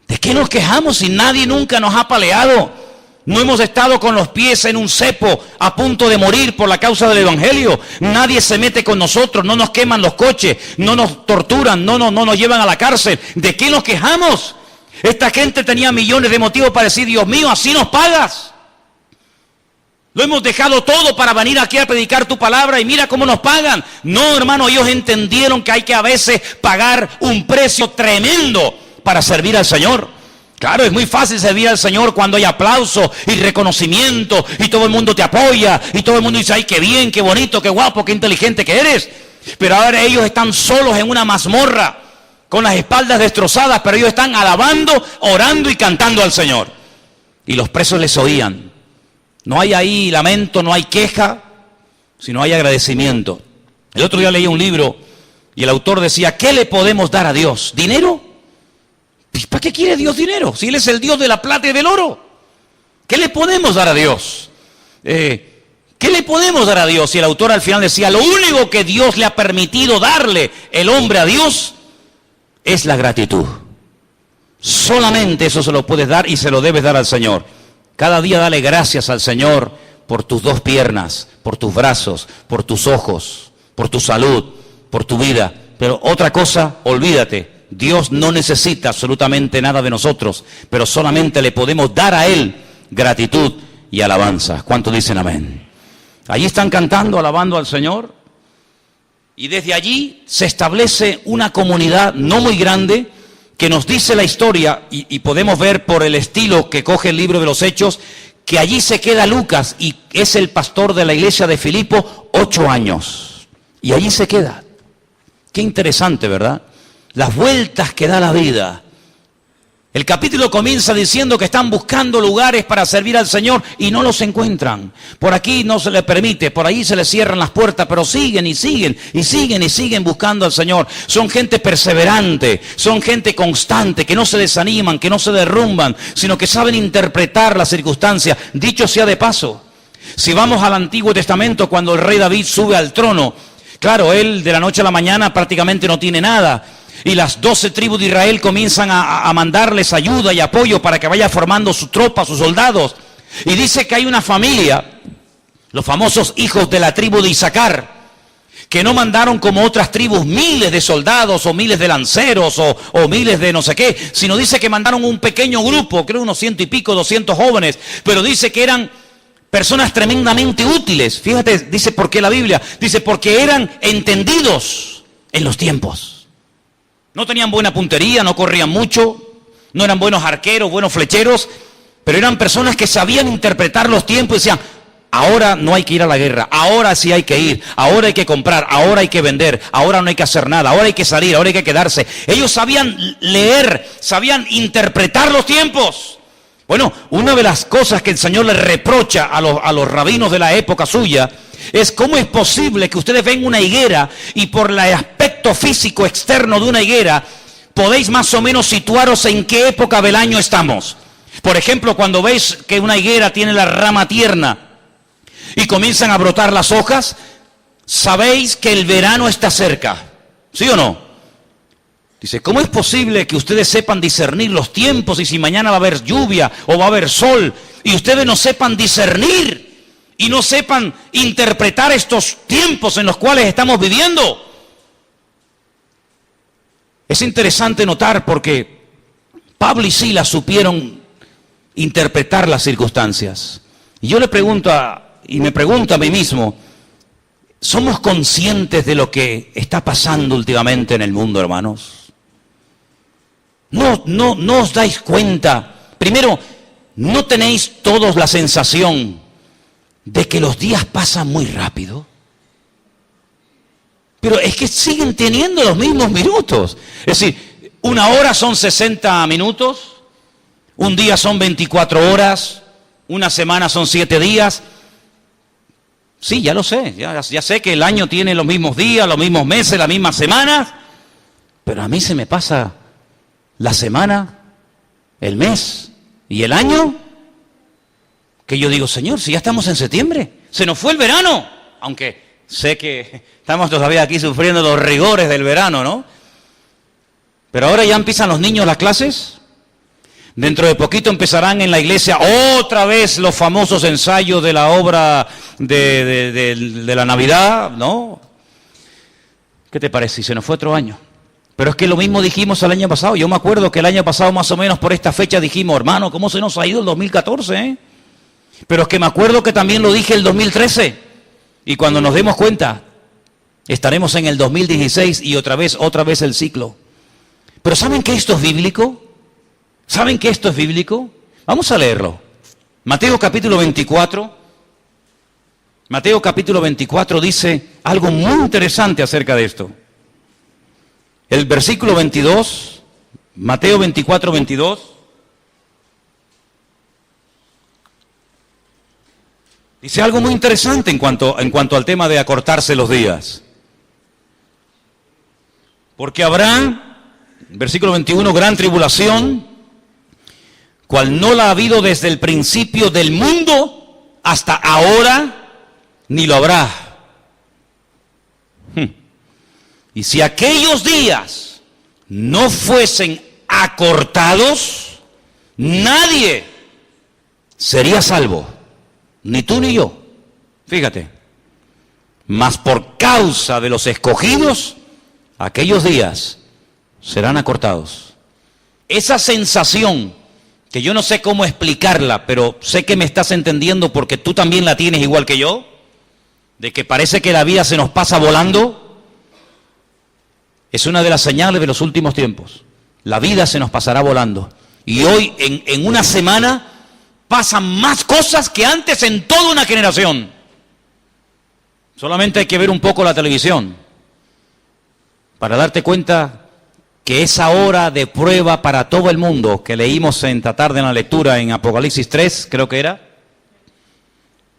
¿De qué nos quejamos si nadie nunca nos ha apaleado? No hemos estado con los pies en un cepo a punto de morir por la causa del Evangelio. Nadie se mete con nosotros, no nos queman los coches, no nos torturan, no nos llevan a la cárcel. ¿De qué nos quejamos? Esta gente tenía millones de motivos para decir, Dios mío, así nos pagas. Lo hemos dejado todo para venir aquí a predicar tu palabra y mira cómo nos pagan. No, hermano, ellos entendieron que hay que a veces pagar un precio tremendo para servir al Señor. Claro, es muy fácil servir al Señor cuando hay aplauso y reconocimiento y todo el mundo te apoya y todo el mundo dice, ay, qué bien, qué bonito, qué guapo, qué inteligente que eres. Pero ahora ellos están solos en una mazmorra con las espaldas destrozadas, pero ellos están alabando, orando y cantando al Señor. Y los presos les oían. No hay ahí lamento, no hay queja, sino hay agradecimiento. El otro día leí un libro y el autor decía, ¿qué le podemos dar a Dios? ¿Dinero? ¿Para qué quiere Dios dinero? Si Él es el Dios de la plata y del oro. ¿Qué le podemos dar a Dios? ¿Qué le podemos dar a Dios? Y el autor al final decía, lo único que Dios le ha permitido darle el hombre a Dios es la gratitud. Solamente eso se lo puedes dar y se lo debes dar al Señor. Cada día dale gracias al Señor por tus dos piernas, por tus brazos, por tus ojos, por tu salud, por tu vida. Pero otra cosa, olvídate. Dios no necesita absolutamente nada de nosotros, pero solamente le podemos dar a Él gratitud y alabanza. ¿Cuántos dicen amén? Allí están cantando, alabando al Señor, y desde allí se establece una comunidad no muy grande que nos dice la historia, y podemos ver por el estilo que coge el libro de los Hechos, que allí se queda Lucas y es el pastor de la iglesia de Filipo 8 años. Y allí se queda. Qué interesante, ¿verdad? Las vueltas que da la vida. El capítulo comienza diciendo que están buscando lugares para servir al Señor y no los encuentran. Por aquí no se les permite, por ahí se les cierran las puertas, pero siguen y siguen y siguen y siguen buscando al Señor. Son gente perseverante, son gente constante, que no se desaniman, que no se derrumban, sino que saben interpretar las circunstancias. Dicho sea de paso, si vamos al Antiguo Testamento, cuando el rey David sube al trono, claro, él de la noche a la mañana prácticamente no tiene nada. Y las 12 tribus de Israel comienzan a mandarles ayuda y apoyo para que vaya formando su tropa, sus soldados. Y dice que hay una familia, los famosos hijos de la tribu de Isaacar, que no mandaron como otras tribus miles de soldados o miles de lanceros o miles de no sé qué, sino dice que mandaron un pequeño grupo, creo unos 100 y pico, 200 jóvenes, pero dice que eran personas tremendamente útiles. Fíjate, dice por qué la Biblia, dice porque eran entendidos en los tiempos. No tenían buena puntería, no corrían mucho, no eran buenos arqueros, buenos flecheros, pero eran personas que sabían interpretar los tiempos y decían, ahora no hay que ir a la guerra, ahora sí hay que ir, ahora hay que comprar, ahora hay que vender, ahora no hay que hacer nada, ahora hay que salir, ahora hay que quedarse. Ellos sabían leer, sabían interpretar los tiempos. Bueno, una de las cosas que el Señor le reprocha a los rabinos de la época suya es cómo es posible que ustedes ven una higuera y por el aspecto físico externo de una higuera podéis más o menos situaros en qué época del año estamos. Por ejemplo, cuando veis que una higuera tiene la rama tierna y comienzan a brotar las hojas, sabéis que el verano está cerca, ¿sí o no? Dice, ¿cómo es posible que ustedes sepan discernir los tiempos y si mañana va a haber lluvia o va a haber sol y ustedes no sepan discernir y no sepan interpretar estos tiempos en los cuales estamos viviendo? Es interesante notar porque Pablo y Silas supieron interpretar las circunstancias. Y yo le pregunto y me pregunto a mí mismo, ¿somos conscientes de lo que está pasando últimamente en el mundo, hermanos? No os dais cuenta. Primero, ¿no tenéis todos la sensación de que los días pasan muy rápido? Pero es que siguen teniendo los mismos minutos. Es decir, una hora son 60 minutos, un día son 24 horas, Una semana son 7 días. Sí, ya lo sé, ya sé que el año tiene los mismos días, los mismos meses, las mismas semanas, pero a mí se me pasa la semana, el mes y el año, que yo digo, Señor, si ya estamos en septiembre, se nos fue el verano, aunque sé que estamos todavía aquí sufriendo los rigores del verano, ¿no? Pero ahora ya empiezan los niños las clases. Dentro de poquito empezarán en la iglesia otra vez los famosos ensayos de la obra de la Navidad, ¿no? ¿Qué te parece? Y se nos fue otro año. Pero es que lo mismo dijimos el año pasado. Yo me acuerdo que el año pasado más o menos por esta fecha dijimos, hermano, ¿cómo se nos ha ido el 2014? Pero es que me acuerdo que también lo dije el 2013. Y cuando nos demos cuenta, estaremos en el 2016 y otra vez el ciclo. Pero ¿saben que esto es bíblico? ¿Saben que esto es bíblico? Vamos a leerlo. Mateo capítulo 24. Mateo capítulo 24 dice algo muy interesante acerca de esto. El versículo 22, Mateo 24, 22. Dice algo muy interesante en cuanto al tema de acortarse los días. Porque habrá, versículo 21, gran tribulación, cual no la ha habido desde el principio del mundo hasta ahora, ni lo habrá. Y si aquellos días no fuesen acortados, nadie sería salvo, ni tú ni yo. Fíjate, mas por causa de los escogidos, aquellos días serán acortados. Esa sensación que yo no sé cómo explicarla, pero sé que me estás entendiendo porque tú también la tienes igual que yo, de que parece que la vida se nos pasa volando, es una de las señales de los últimos tiempos. La vida se nos pasará volando. Y hoy, en una semana, pasan más cosas que antes en toda una generación. Solamente hay que ver un poco la televisión para darte cuenta que esa hora de prueba para todo el mundo que leímos esta tarde en la lectura en Apocalipsis 3, creo que era,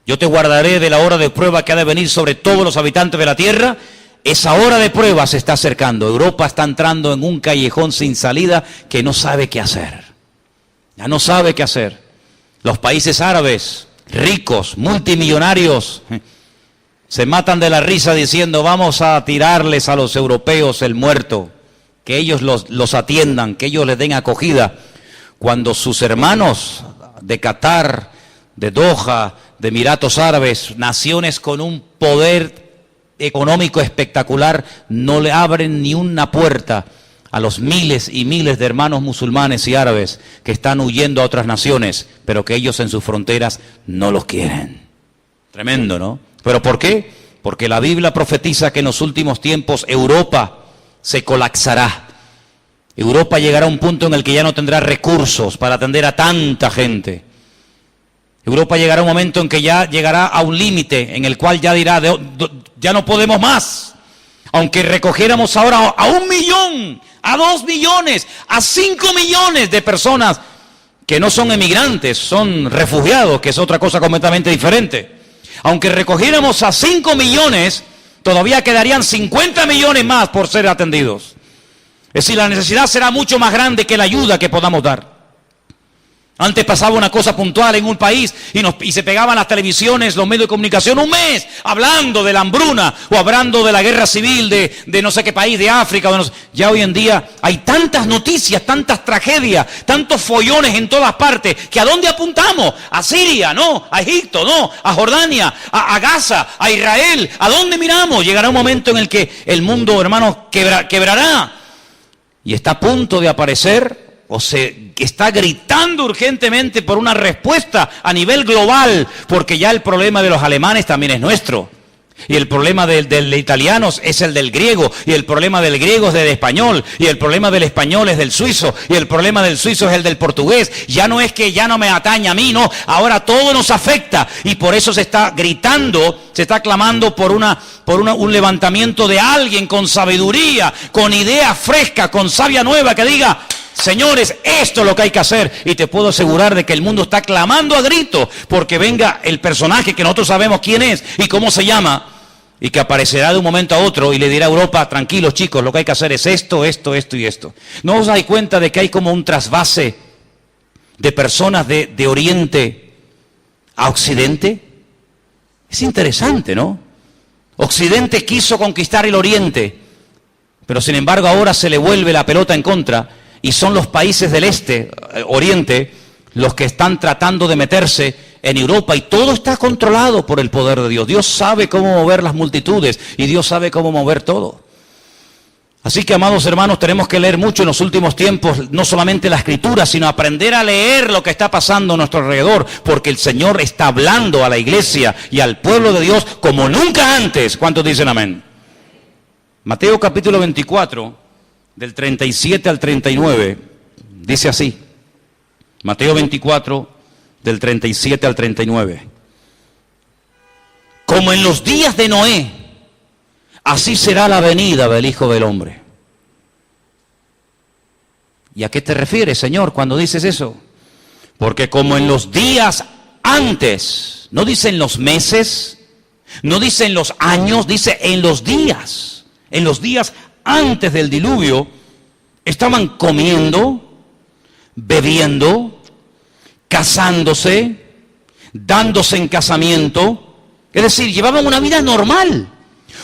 yo te guardaré de la hora de prueba que ha de venir sobre todos los habitantes de la tierra. Esa hora de prueba se está acercando. Europa está entrando en un callejón sin salida que no sabe qué hacer. Ya no sabe qué hacer. Los países árabes, ricos, multimillonarios, se matan de la risa diciendo, vamos a tirarles a los europeos el muerto, que ellos los atiendan, que ellos les den acogida, cuando sus hermanos de Qatar, de Doha, de Emiratos Árabes, naciones con un poder económico espectacular, no le abren ni una puerta a los miles y miles de hermanos musulmanes y árabes que están huyendo a otras naciones, pero que ellos en sus fronteras no los quieren. Tremendo, ¿no? ¿Pero por qué? Porque la Biblia profetiza que en los últimos tiempos Europa se colapsará. Europa llegará a un punto en el que ya no tendrá recursos para atender a tanta gente. Europa llegará a un momento en que ya llegará a un límite en el cual ya dirá, ya no podemos más. Aunque recogiéramos ahora a 1 millón, a 2 millones, a 5 millones de personas que no son emigrantes, son refugiados, que es otra cosa completamente diferente. Aunque recogiéramos a 5 millones, todavía quedarían 50 millones más por ser atendidos. Es decir, la necesidad será mucho más grande que la ayuda que podamos dar. Antes pasaba una cosa puntual en un país y se pegaban las televisiones, los medios de comunicación, un mes hablando de la hambruna o hablando de la guerra civil de no sé qué país, de África. Ya hoy en día hay tantas noticias, tantas tragedias, tantos follones en todas partes, que ¿a dónde apuntamos? A Siria, no, a Egipto, no, a Jordania, a Gaza, a Israel. ¿A dónde miramos? Llegará un momento en el que el mundo, hermanos, quebrará y está a punto de aparecer, o se está gritando urgentemente por una respuesta a nivel global, porque ya el problema de los alemanes también es nuestro, y el problema del italiano es el del griego, y el problema del griego es del español, y el problema del español es del suizo, y el problema del suizo es el del portugués. Ya no es que ya no me atañe a mí, no, ahora todo nos afecta, y por eso se está gritando, se está clamando por un levantamiento de alguien con sabiduría, con idea fresca, con savia nueva, que diga, Señores, esto es lo que hay que hacer. Y te puedo asegurar de que el mundo está clamando a gritos porque venga el personaje que nosotros sabemos quién es y cómo se llama, y que aparecerá de un momento a otro y le dirá a Europa: tranquilos chicos, lo que hay que hacer es esto, esto, esto y esto. ¿No os dais cuenta de que hay como un trasvase de personas de Oriente a Occidente? Es interesante, ¿no? Occidente quiso conquistar el Oriente, pero sin embargo ahora se le vuelve la pelota en contra y son los países del Oriente, los que están tratando de meterse en Europa, y todo está controlado por el poder de Dios. Dios sabe cómo mover las multitudes y Dios sabe cómo mover todo. Así que, amados hermanos, tenemos que leer mucho en los últimos tiempos, no solamente la Escritura, sino aprender a leer lo que está pasando a nuestro alrededor, porque el Señor está hablando a la iglesia y al pueblo de Dios como nunca antes. ¿Cuántos dicen amén? Mateo capítulo 24, del 37 al 39, dice así. Mateo 24, del 37 al 39. Como en los días de Noé, así será la venida del Hijo del Hombre. ¿Y a qué te refieres, Señor, cuando dices eso? Porque como en los días antes, no dice en los meses, no dice en los años, dice en los días antes del diluvio, estaban comiendo, bebiendo, casándose, dándose en casamiento, es decir, llevaban una vida normal,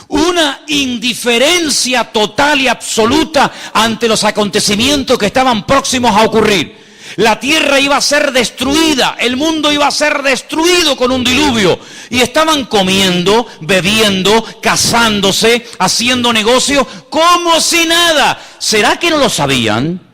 una indiferencia total y absoluta ante los acontecimientos que estaban próximos a ocurrir. La tierra iba a ser destruida, el mundo iba a ser destruido con un diluvio, y estaban comiendo, bebiendo, casándose, haciendo negocios como si nada. ¿Será que no lo sabían?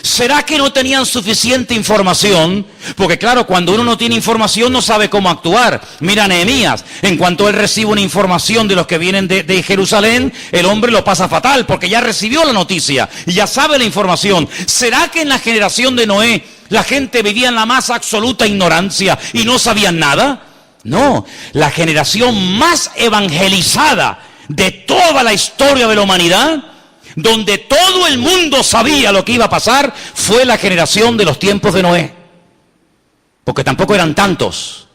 ¿Será que no tenían suficiente información? Porque claro, cuando uno no tiene información no sabe cómo actuar. Mira a Nehemías, en cuanto él recibe una información de los que vienen de Jerusalén, el hombre lo pasa fatal, porque ya recibió la noticia y ya sabe la información. ¿Será que en la generación de Noé la gente vivía en la más absoluta ignorancia y no sabían nada? No, la generación más evangelizada de toda la historia de la humanidad, donde todo el mundo sabía lo que iba a pasar, fue la generación de los tiempos de Noé. Porque tampoco eran tantos.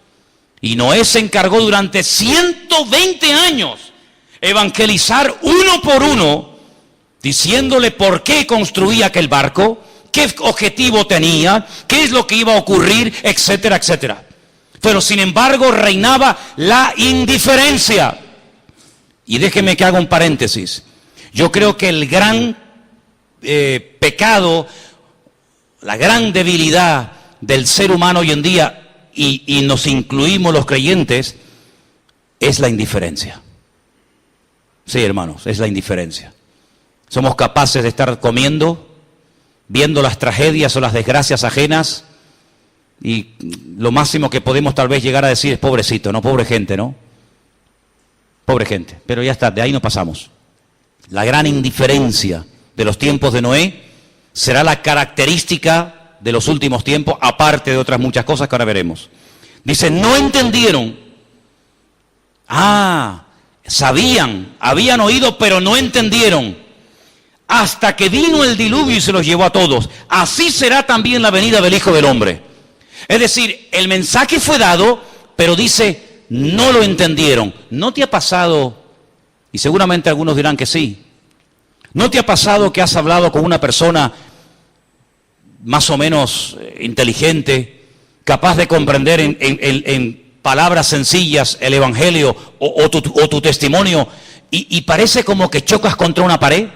Y Noé se encargó durante 120 años evangelizar uno por uno, diciéndole por qué construía aquel barco, qué objetivo tenía, qué es lo que iba a ocurrir, etcétera, etcétera. Pero sin embargo reinaba la indiferencia. Y déjeme que haga un paréntesis. Yo creo que el gran pecado, la gran debilidad del ser humano hoy en día, y nos incluimos los creyentes, es la indiferencia. Sí, hermanos, es la indiferencia. Somos capaces de estar comiendo, viendo las tragedias o las desgracias ajenas, y lo máximo que podemos tal vez llegar a decir es pobrecito, no, pobre gente, ¿no? Pobre gente, pero ya está, de ahí no pasamos. La gran indiferencia de los tiempos de Noé será la característica de los últimos tiempos, aparte de otras muchas cosas que ahora veremos. Dice, no entendieron. Sabían, habían oído, pero no entendieron. Hasta que vino el diluvio y se los llevó a todos. Así será también la venida del Hijo del Hombre. Es decir, el mensaje fue dado, pero dice, no lo entendieron. ¿No te ha pasado? Y seguramente algunos dirán que sí. ¿No te ha pasado que has hablado con una persona más o menos inteligente, capaz de comprender en palabras sencillas el Evangelio o tu testimonio, y parece como que chocas contra una pared?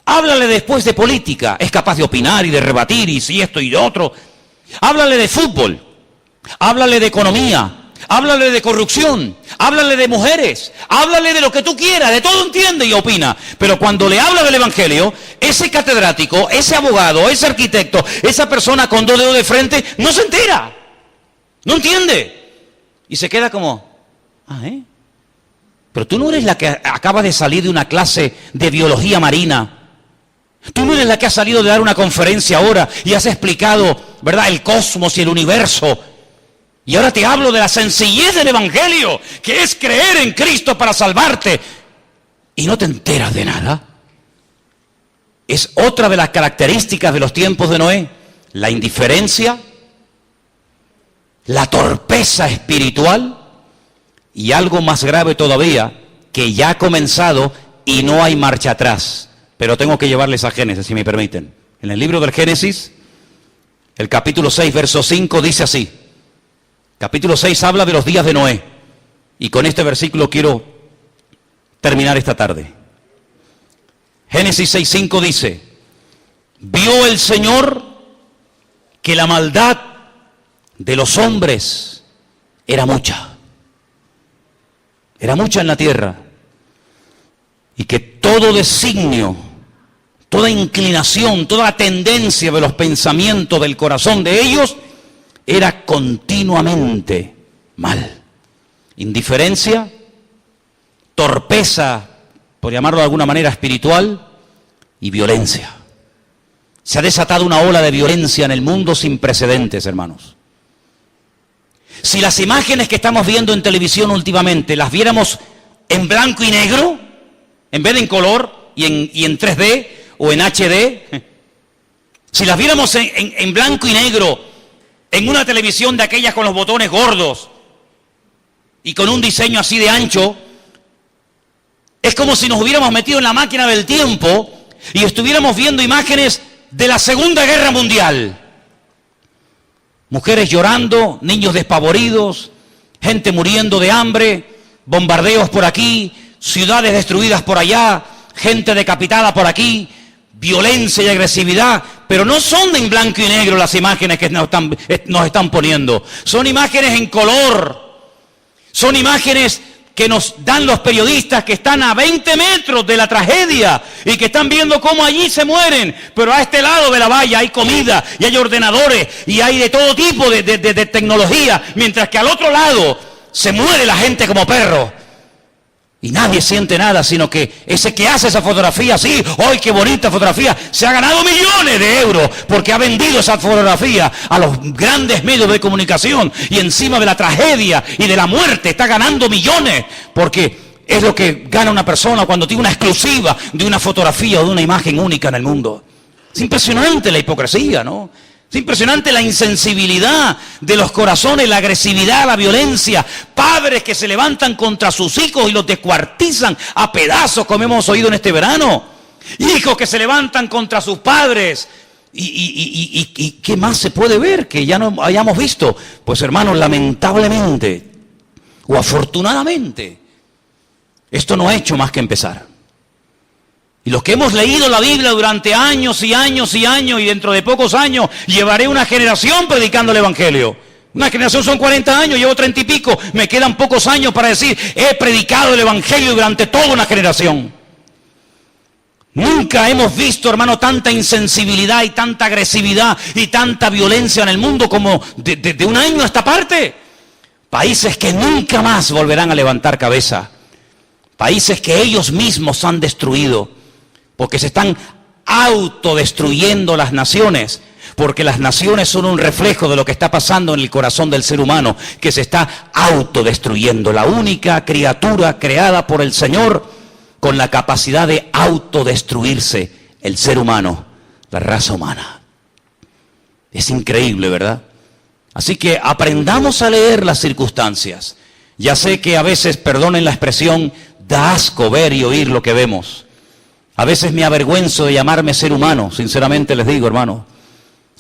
Háblale después de política, es capaz de opinar y de rebatir y si esto y lo otro. Háblale de fútbol, háblale de economía, háblale de corrupción, háblale de mujeres, háblale de lo que tú quieras, de todo entiende y opina. Pero cuando le habla del Evangelio, ese catedrático, ese abogado, ese arquitecto, esa persona con 2 dedos de frente, no se entera, no entiende. Y se queda como, pero tú no eres la que acaba de salir de una clase de biología marina. Tú no eres la que ha salido de dar una conferencia ahora y has explicado, ¿verdad?, el cosmos y el universo. Y ahora te hablo de la sencillez del Evangelio, que es creer en Cristo para salvarte. Y no te enteras de nada. es otra de las características de los tiempos de Noé, la indiferencia, la torpeza espiritual y algo más grave todavía, que ya ha comenzado y no hay marcha atrás. Pero tengo que llevarles a Génesis, si me permiten. En el libro del Génesis, el capítulo 6, verso 5, dice así. Capítulo 6 habla de los días de Noé. Y con este versículo quiero terminar esta tarde. Génesis 6:5 dice: vio el Señor que la maldad de los hombres era mucha en la tierra, y que todo designio, toda inclinación, toda tendencia de los pensamientos del corazón de ellos era continuamente mal. Indiferencia, torpeza, por llamarlo de alguna manera, espiritual, y violencia. Se ha desatado una ola de violencia en el mundo sin precedentes, hermanos. Si las imágenes que estamos viendo en televisión últimamente las viéramos en blanco y negro, en vez de en color y en 3D o en HD, si las viéramos en blanco y negro, en una televisión de aquellas con los botones gordos y con un diseño así de ancho, es como si nos hubiéramos metido en la máquina del tiempo y estuviéramos viendo imágenes de la Segunda Guerra Mundial. Mujeres llorando, niños despavoridos, gente muriendo de hambre, bombardeos por aquí, ciudades destruidas por allá, gente decapitada por aquí, violencia y agresividad, pero no son en blanco y negro las imágenes que nos están poniendo, son imágenes en color, son imágenes que nos dan los periodistas que están a 20 metros de la tragedia y que están viendo cómo allí se mueren, pero a este lado de la valla hay comida y hay ordenadores y hay de todo tipo de tecnología, mientras que al otro lado se muere la gente como perro. Y nadie siente nada, sino que ese que hace esa fotografía, sí, ¡ay, qué bonita fotografía! Se ha ganado millones de euros porque ha vendido esa fotografía a los grandes medios de comunicación, y encima de la tragedia y de la muerte está ganando millones, porque es lo que gana una persona cuando tiene una exclusiva de una fotografía o de una imagen única en el mundo. Es impresionante la hipocresía, ¿no? Es impresionante la insensibilidad de los corazones, la agresividad, la violencia. Padres que se levantan contra sus hijos y los descuartizan a pedazos, como hemos oído en este verano. Hijos que se levantan contra sus padres. ¿Y qué más se puede ver que ya no hayamos visto? Pues hermanos, lamentablemente o afortunadamente, esto no ha hecho más que empezar. Y los que hemos leído la Biblia durante años y años y años, y dentro de pocos años llevaré una generación predicando el Evangelio. Una generación son 40 años, llevo 30 y pico, me quedan pocos años para decir, he predicado el Evangelio durante toda una generación. Nunca hemos visto, hermano, tanta insensibilidad y tanta agresividad y tanta violencia en el mundo como de un año a esta parte. Países que nunca más volverán a levantar cabeza. Países que ellos mismos han destruido. Porque se están autodestruyendo las naciones, porque las naciones son un reflejo de lo que está pasando en el corazón del ser humano, que se está autodestruyendo. La única criatura creada por el Señor con la capacidad de autodestruirse, el ser humano, la raza humana. Es increíble, ¿verdad? Así que aprendamos a leer las circunstancias. Ya sé que a veces, perdonen la expresión, da asco ver y oír lo que vemos. A veces me avergüenzo de llamarme ser humano, sinceramente les digo, hermano.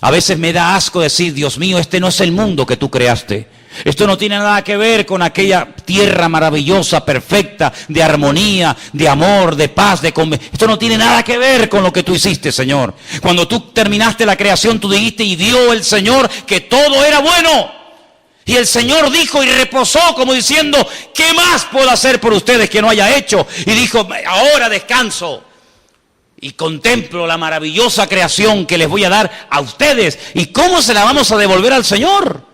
A veces me da asco decir, Dios mío, este no es el mundo que tú creaste. Esto no tiene nada que ver con aquella tierra maravillosa, perfecta, de armonía, de amor, de paz, Esto no tiene nada que ver con lo que tú hiciste, Señor. Cuando tú terminaste la creación, tú dijiste, y vio el Señor que todo era bueno. Y el Señor dijo y reposó como diciendo, ¿qué más puedo hacer por ustedes que no haya hecho? Y dijo, ahora descanso. Y contemplo la maravillosa creación que les voy a dar a ustedes. ¿Y cómo se la vamos a devolver al Señor?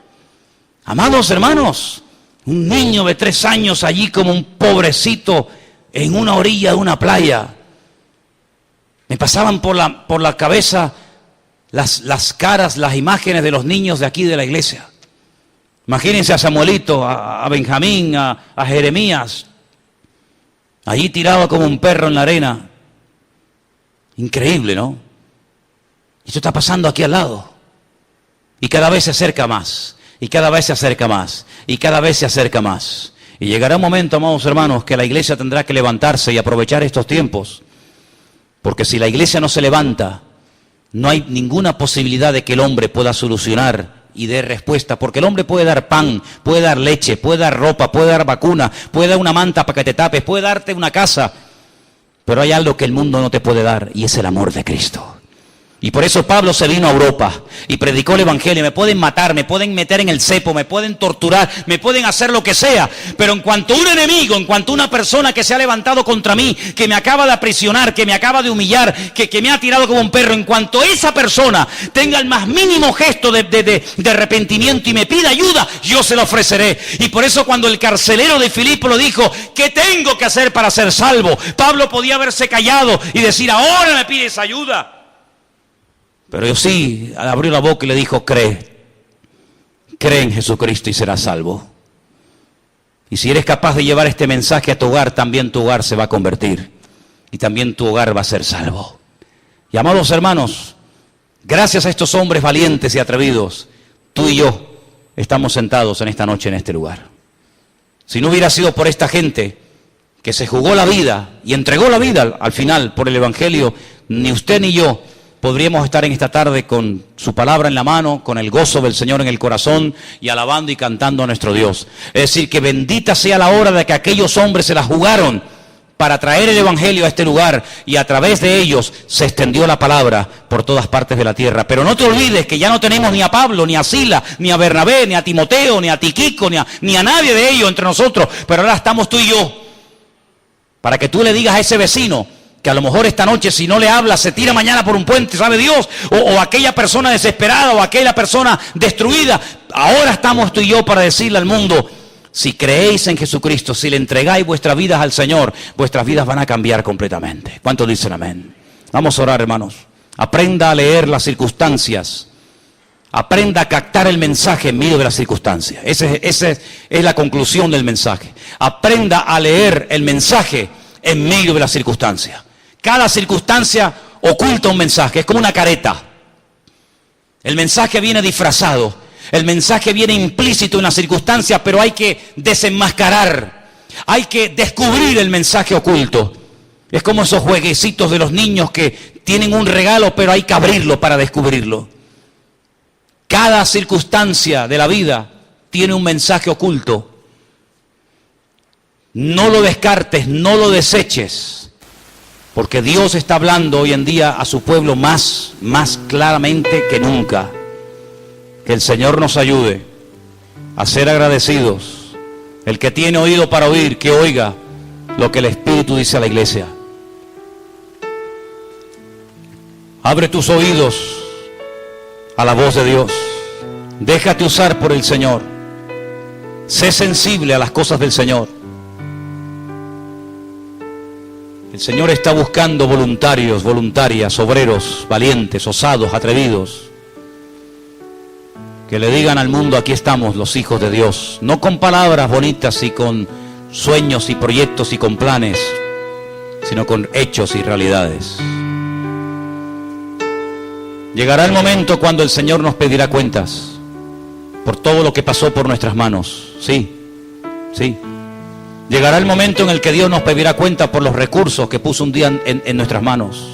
Amados hermanos, un niño de 3 años allí como un pobrecito en una orilla de una playa. Me pasaban por la cabeza las caras, las imágenes de los niños de aquí de la iglesia. Imagínense a Samuelito, a Benjamín, a Jeremías, allí tirado como un perro en la arena. Increíble, ¿no? Y esto está pasando aquí al lado. Y cada vez se acerca más. Y cada vez se acerca más. Y cada vez se acerca más. Y llegará un momento, amados hermanos, que la iglesia tendrá que levantarse y aprovechar estos tiempos. Porque si la iglesia no se levanta, no hay ninguna posibilidad de que el hombre pueda solucionar y dé respuesta. Porque el hombre puede dar pan, puede dar leche, puede dar ropa, puede dar vacuna, puede dar una manta para que te tapes, puede darte una casa. Pero hay algo que el mundo no te puede dar, y es el amor de Cristo. Y por eso Pablo se vino a Europa y predicó el evangelio. Me pueden matar, me pueden meter en el cepo, me pueden torturar, me pueden hacer lo que sea. Pero en cuanto a un enemigo, en cuanto a una persona que se ha levantado contra mí, que me acaba de aprisionar, que me acaba de humillar, que me ha tirado como un perro, en cuanto esa persona tenga el más mínimo gesto de arrepentimiento y me pida ayuda, yo se la ofreceré. Y por eso cuando el carcelero de Filipo lo dijo, ¿qué tengo que hacer para ser salvo? Pablo podía haberse callado y decir, ahora me pides ayuda. Pero yo sí, abrió la boca y le dijo, cree en Jesucristo y serás salvo. Y si eres capaz de llevar este mensaje a tu hogar, también tu hogar se va a convertir. Y también tu hogar va a ser salvo. Y amados hermanos, gracias a estos hombres valientes y atrevidos, tú y yo estamos sentados en esta noche en este lugar. Si no hubiera sido por esta gente que se jugó la vida y entregó la vida al final por el evangelio, ni usted ni yo podríamos estar en esta tarde con su palabra en la mano, con el gozo del Señor en el corazón y alabando y cantando a nuestro Dios. Es decir, que bendita sea la hora de que aquellos hombres se la jugaron para traer el evangelio a este lugar, y a través de ellos se extendió la palabra por todas partes de la tierra. Pero no te olvides que ya no tenemos ni a Pablo, ni a Sila, ni a Bernabé, ni a Timoteo, ni a Tiquico, ni a nadie de ellos entre nosotros. Pero ahora estamos tú y yo, para que tú le digas a ese vecino que a lo mejor esta noche, si no le habla, se tira mañana por un puente, ¿sabe Dios? O aquella persona desesperada, o aquella persona destruida. Ahora estamos tú y yo para decirle al mundo, si creéis en Jesucristo, si le entregáis vuestras vidas al Señor, vuestras vidas van a cambiar completamente. ¿Cuántos dicen amén? Vamos a orar, hermanos. Aprenda a leer las circunstancias. Aprenda a captar el mensaje en medio de las circunstancias. Esa es la conclusión del mensaje. Aprenda a leer el mensaje en medio de las circunstancias. Cada circunstancia oculta un mensaje, es como una careta. El mensaje viene disfrazado, el mensaje viene implícito en las circunstancias, pero hay que desenmascarar, hay que descubrir el mensaje oculto. Es como esos jueguecitos de los niños que tienen un regalo, pero hay que abrirlo para descubrirlo. Cada circunstancia de la vida tiene un mensaje oculto. No lo descartes, no lo deseches. Porque Dios está hablando hoy en día a su pueblo más claramente que nunca. Que el Señor nos ayude a ser agradecidos. El que tiene oído para oír, que oiga lo que el Espíritu dice a la iglesia. Abre tus oídos a la voz de Dios. Déjate usar por el Señor. Sé sensible a las cosas del Señor. El Señor está buscando voluntarios, voluntarias, obreros, valientes, osados, atrevidos, que le digan al mundo, aquí estamos los hijos de Dios, no con palabras bonitas y con sueños y proyectos y con planes, sino con hechos y realidades. Llegará el momento cuando el Señor nos pedirá cuentas por todo lo que pasó por nuestras manos, sí. Llegará el momento en el que Dios nos pedirá cuenta por los recursos que puso un día en nuestras manos.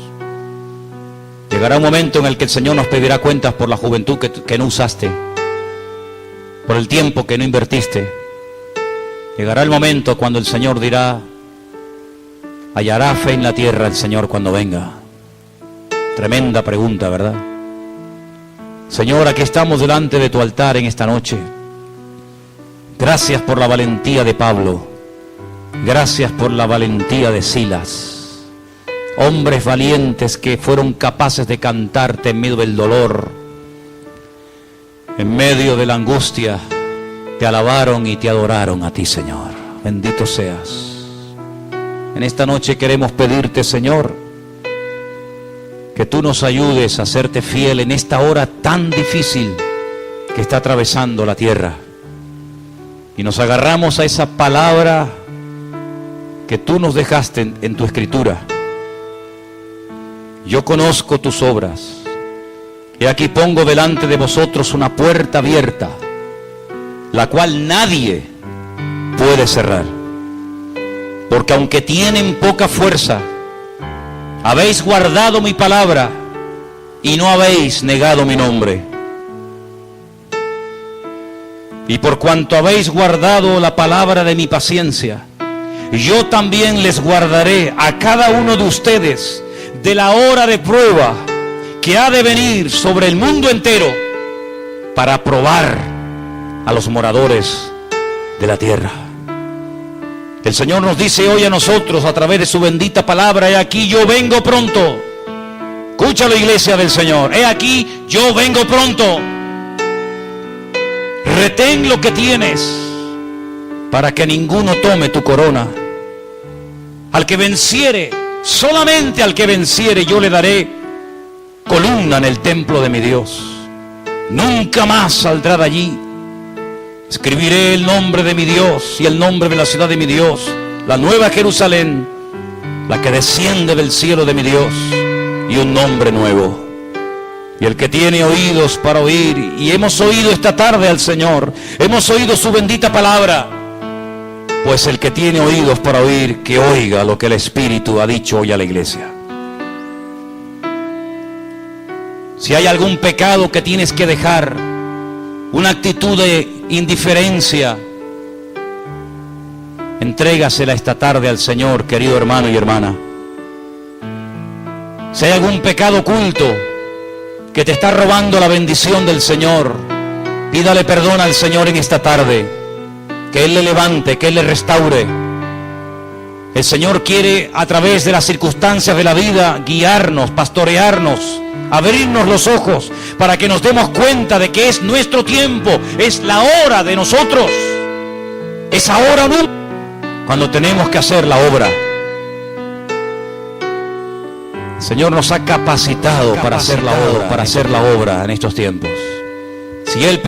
Llegará un momento en el que el Señor nos pedirá cuentas por la juventud que no usaste, por el tiempo que no invertiste. Llegará el momento cuando el Señor dirá, ¿hallará fe en la tierra el Señor cuando venga? Tremenda pregunta, ¿verdad? Señor, aquí estamos delante de tu altar en esta noche. Gracias por la valentía de Pablo. Gracias por la valentía de Silas. Hombres valientes que fueron capaces de cantarte en medio del dolor, en medio de la angustia. Te alabaron y te adoraron a ti, Señor. Bendito seas. En esta noche queremos pedirte, Señor, que tú nos ayudes a serte fiel en esta hora tan difícil que está atravesando la tierra. Y nos agarramos a esa palabra que tú nos dejaste en tu escritura. yo conozco tus obras. He aquí pongo delante de vosotros una puerta abierta, la cual nadie puede cerrar. Porque aunque tienen poca fuerza, habéis guardado mi palabra y no habéis negado mi nombre. Y por cuanto habéis guardado la palabra de mi paciencia, yo también les guardaré a cada uno de ustedes de la hora de prueba que ha de venir sobre el mundo entero para probar a los moradores de la tierra. El Señor nos dice hoy a nosotros a través de su bendita palabra: he aquí yo vengo pronto. Escúchalo, iglesia del Señor, he aquí yo vengo pronto. Retén lo que tienes para que ninguno tome tu corona. Al que venciere, solamente al que venciere, yo le daré columna en el templo de mi Dios. Nunca más saldrá de allí. Escribiré el nombre de mi Dios y el nombre de la ciudad de mi Dios, la nueva Jerusalén, la que desciende del cielo de mi Dios, y un nombre nuevo. Y el que tiene oídos para oír, y hemos oído esta tarde al Señor, hemos oído su bendita palabra, pues el que tiene oídos para oír, que oiga lo que el Espíritu ha dicho hoy a la iglesia. Si hay algún pecado que tienes que dejar, una actitud de indiferencia, entrégasela esta tarde al Señor, querido hermano y hermana. Si hay algún pecado oculto que te está robando la bendición del Señor, pídale perdón al Señor en esta tarde, que Él le levante, que Él le restaure. El Señor quiere, a través de las circunstancias de la vida, guiarnos, pastorearnos, abrirnos los ojos para que nos demos cuenta de que es nuestro tiempo, es la hora de nosotros, es ahora o nunca, cuando tenemos que hacer la obra. El Señor nos ha capacitado para hacer la obra en estos tiempos. Si Él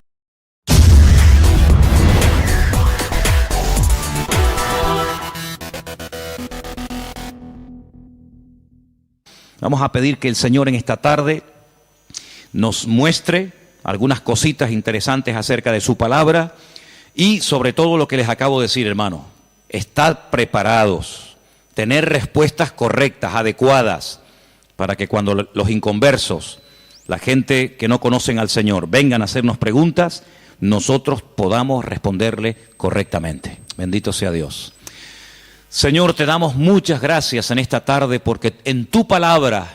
vamos a pedir que el Señor en esta tarde nos muestre algunas cositas interesantes acerca de su palabra y sobre todo lo que les acabo de decir, hermano. Estad preparados, tener respuestas correctas, adecuadas, para que cuando los inconversos, la gente que no conocen al Señor, vengan a hacernos preguntas, nosotros podamos responderle correctamente. Bendito sea Dios. Señor, te damos muchas gracias en esta tarde porque en tu palabra,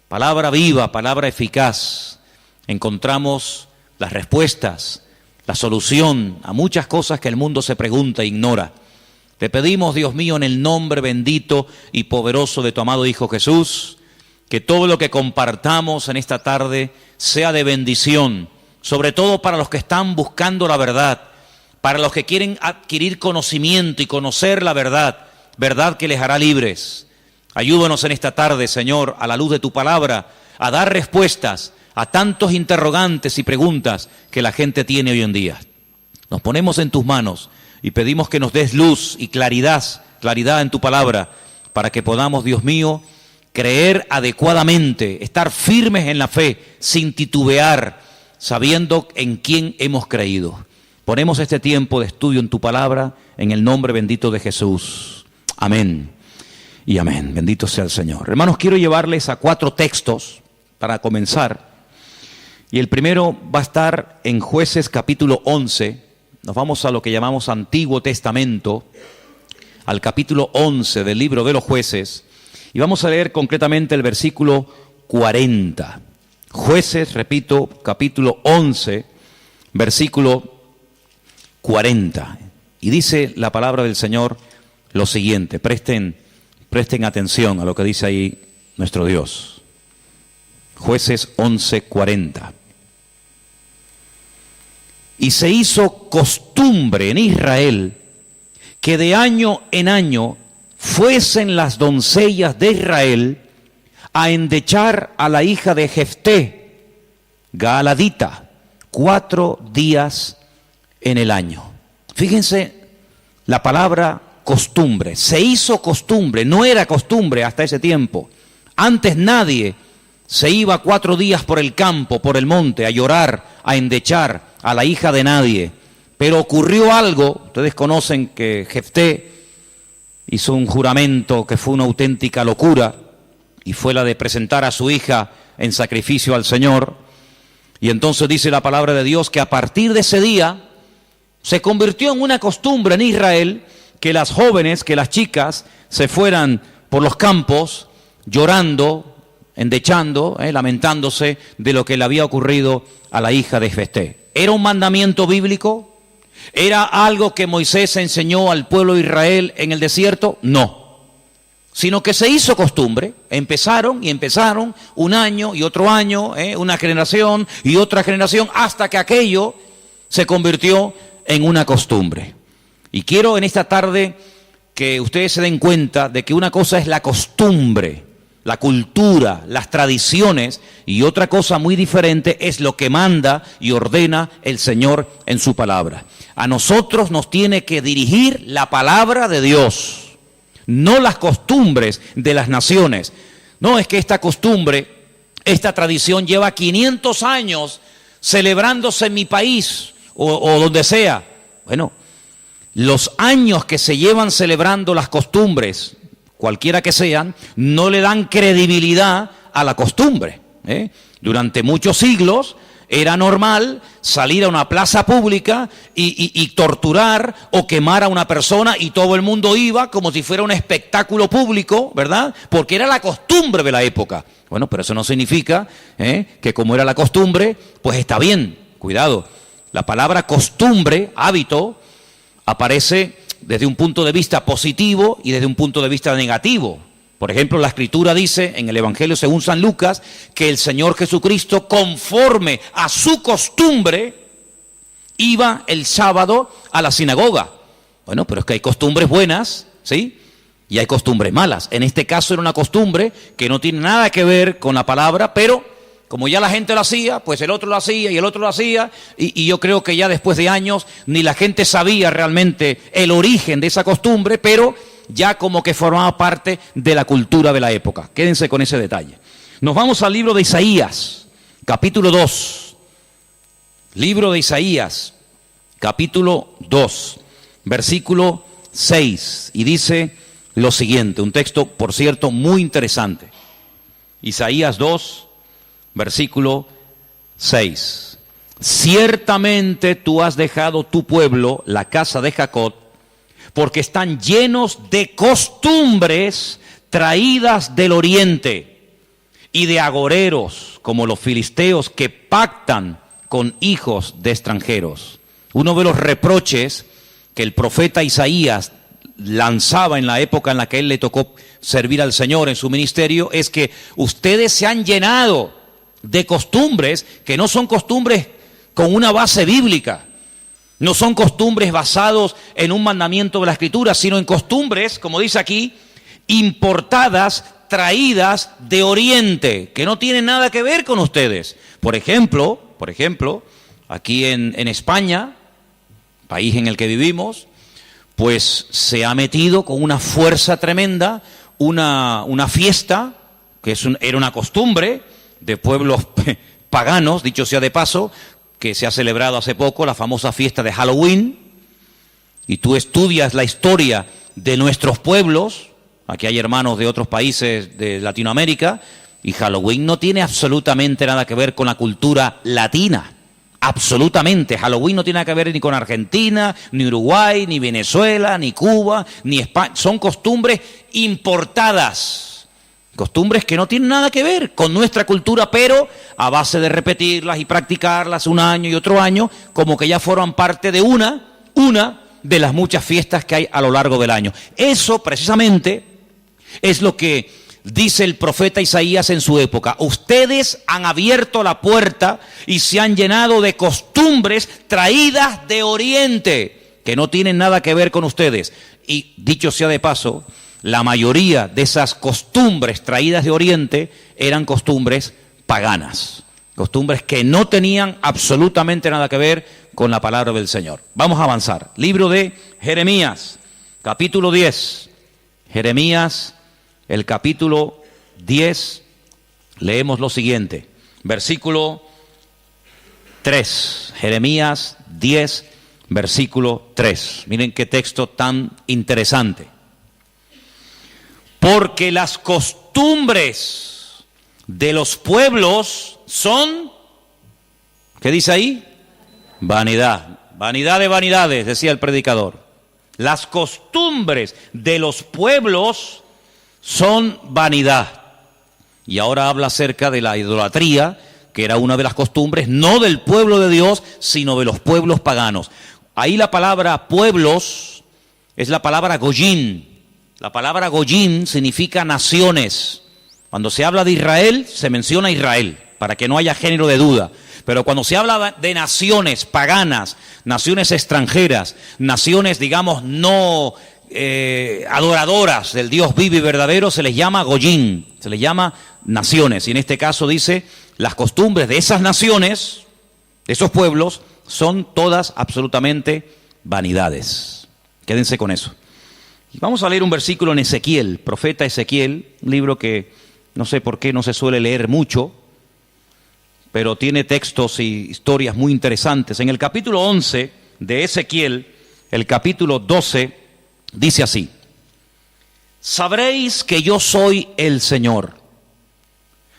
palabra viva, palabra eficaz, encontramos las respuestas, la solución a muchas cosas que el mundo se pregunta e ignora. Te pedimos, Dios mío, en el nombre bendito y poderoso de tu amado Hijo Jesús, que todo lo que compartamos en esta tarde sea de bendición, sobre todo para los que están buscando la verdad, para los que quieren adquirir conocimiento y conocer la verdad, verdad que les hará libres. Ayúdanos en esta tarde, Señor, a la luz de tu palabra, a dar respuestas a tantos interrogantes y preguntas que la gente tiene hoy en día. Nos ponemos en tus manos y pedimos que nos des luz y claridad en tu palabra, para que podamos, Dios mío, creer adecuadamente, estar firmes en la fe, sin titubear, sabiendo en quién hemos creído. Ponemos este tiempo de estudio en tu palabra, en el nombre bendito de Jesús. Amén y amén. Bendito sea el Señor. Hermanos, quiero llevarles a 4 textos para comenzar. Y el primero va a estar en Jueces capítulo 11. Nos vamos a lo que llamamos Antiguo Testamento, al capítulo 11 del libro de los Jueces. Y vamos a leer concretamente el versículo 40. Jueces, repito, capítulo 11, versículo 40. Y dice la palabra del Señor lo siguiente. Presten atención a lo que dice ahí nuestro Dios. Jueces 11:40. Y se hizo costumbre en Israel que de año en año fuesen las doncellas de Israel a endechar a la hija de Jefté, Gaaladita, 4 días en el año. Fíjense la palabra costumbre. Se hizo costumbre, no era costumbre hasta ese tiempo. Antes nadie se iba 4 días por el campo, por el monte, a llorar, a endechar a la hija de nadie. Pero ocurrió algo, ustedes conocen que Jefté hizo un juramento que fue una auténtica locura, y fue la de presentar a su hija en sacrificio al Señor. Y entonces dice la palabra de Dios que a partir de ese día se convirtió en una costumbre en Israel que las jóvenes, que las chicas se fueran por los campos llorando, endechando, lamentándose de lo que le había ocurrido a la hija de Jefté. ¿Era un mandamiento bíblico? ¿Era algo que Moisés enseñó al pueblo de Israel en el desierto? No. Sino que se hizo costumbre. Empezaron un año y otro año, una generación y otra generación, hasta que aquello se convirtió en una costumbre. Y quiero en esta tarde que ustedes se den cuenta de que una cosa es la costumbre, la cultura, las tradiciones, y otra cosa muy diferente es lo que manda y ordena el Señor en su palabra. A nosotros nos tiene que dirigir la palabra de Dios, no las costumbres de las naciones. No es que esta costumbre, esta tradición lleva 500 años celebrándose en mi país o donde sea. Bueno, los años que se llevan celebrando las costumbres, cualquiera que sean, no le dan credibilidad a la costumbre. Durante muchos siglos era normal salir a una plaza pública y torturar o quemar a una persona, y todo el mundo iba como si fuera un espectáculo público, ¿verdad? Porque era la costumbre de la época. Bueno, pero eso no significa que como era la costumbre, pues está bien. Cuidado, la palabra costumbre, hábito, aparece desde un punto de vista positivo y desde un punto de vista negativo. Por ejemplo, la Escritura dice en el Evangelio según San Lucas que el Señor Jesucristo, conforme a su costumbre, iba el sábado a la sinagoga. Bueno, pero es que hay costumbres buenas, ¿sí? Y hay costumbres malas. En este caso era una costumbre que no tiene nada que ver con la palabra, pero como ya la gente lo hacía, pues el otro lo hacía y el otro lo hacía, y yo creo que ya después de años ni la gente sabía realmente el origen de esa costumbre, pero ya como que formaba parte de la cultura de la época. Quédense con ese detalle. Nos vamos al libro de Isaías, capítulo 2. Libro de Isaías, capítulo 2, versículo 6, y dice lo siguiente, un texto, por cierto, muy interesante. Isaías 2, versículo 6. Ciertamente tú has dejado tu pueblo, la casa de Jacob, porque están llenos de costumbres traídas del oriente y de agoreros, como los filisteos que pactan con hijos de extranjeros. Uno de los reproches que el profeta Isaías lanzaba en la época en la que él le tocó servir al Señor en su ministerio es que ustedes se han llenado de costumbres que no son costumbres con una base bíblica. No son costumbres basados en un mandamiento de la Escritura, sino en costumbres, como dice aquí, importadas, traídas de Oriente, que no tienen nada que ver con ustedes. Por ejemplo, aquí en España, país en el que vivimos, pues se ha metido con una fuerza tremenda una fiesta, que era una costumbre de pueblos paganos, dicho sea de paso, que se ha celebrado hace poco, la famosa fiesta de Halloween, y tú estudias la historia de nuestros pueblos, aquí hay hermanos de otros países de Latinoamérica, y Halloween no tiene absolutamente nada que ver con la cultura latina, absolutamente. Halloween no tiene nada que ver ni con Argentina, ni Uruguay, ni Venezuela, ni Cuba, ni España, son costumbres importadas. Costumbres que no tienen nada que ver con nuestra cultura, pero a base de repetirlas y practicarlas un año y otro año, como que ya forman parte de una de las muchas fiestas que hay a lo largo del año. Eso precisamente es lo que dice el profeta Isaías en su época. Ustedes han abierto la puerta y se han llenado de costumbres traídas de Oriente, que no tienen nada que ver con ustedes. Y dicho sea de paso, la mayoría de esas costumbres traídas de Oriente eran costumbres paganas, costumbres que no tenían absolutamente nada que ver con la palabra del Señor. Vamos a avanzar. Libro de Jeremías, capítulo 10. Jeremías, el capítulo 10, leemos lo siguiente. Versículo 3. Jeremías 10, versículo 3. Miren qué texto tan interesante. Porque las costumbres de los pueblos son, ¿qué dice ahí? Vanidad. Vanidad de vanidades, decía el predicador. Las costumbres de los pueblos son vanidad. Y ahora habla acerca de la idolatría, que era una de las costumbres, no del pueblo de Dios, sino de los pueblos paganos. Ahí la palabra pueblos es la palabra goyín. La palabra goyín significa naciones. Cuando se habla de Israel, se menciona Israel, para que no haya género de duda. Pero cuando se habla de naciones paganas, naciones extranjeras, naciones, digamos, no adoradoras del Dios vivo y verdadero, se les llama goyín, se les llama naciones. Y en este caso dice, las costumbres de esas naciones, de esos pueblos, son todas absolutamente vanidades. Quédense con eso. Vamos a leer un versículo en Ezequiel, profeta Ezequiel, un libro que no sé por qué no se suele leer mucho, pero tiene textos y historias muy interesantes. En el capítulo 11 de Ezequiel, el capítulo 12, dice así: sabréis que yo soy el Señor,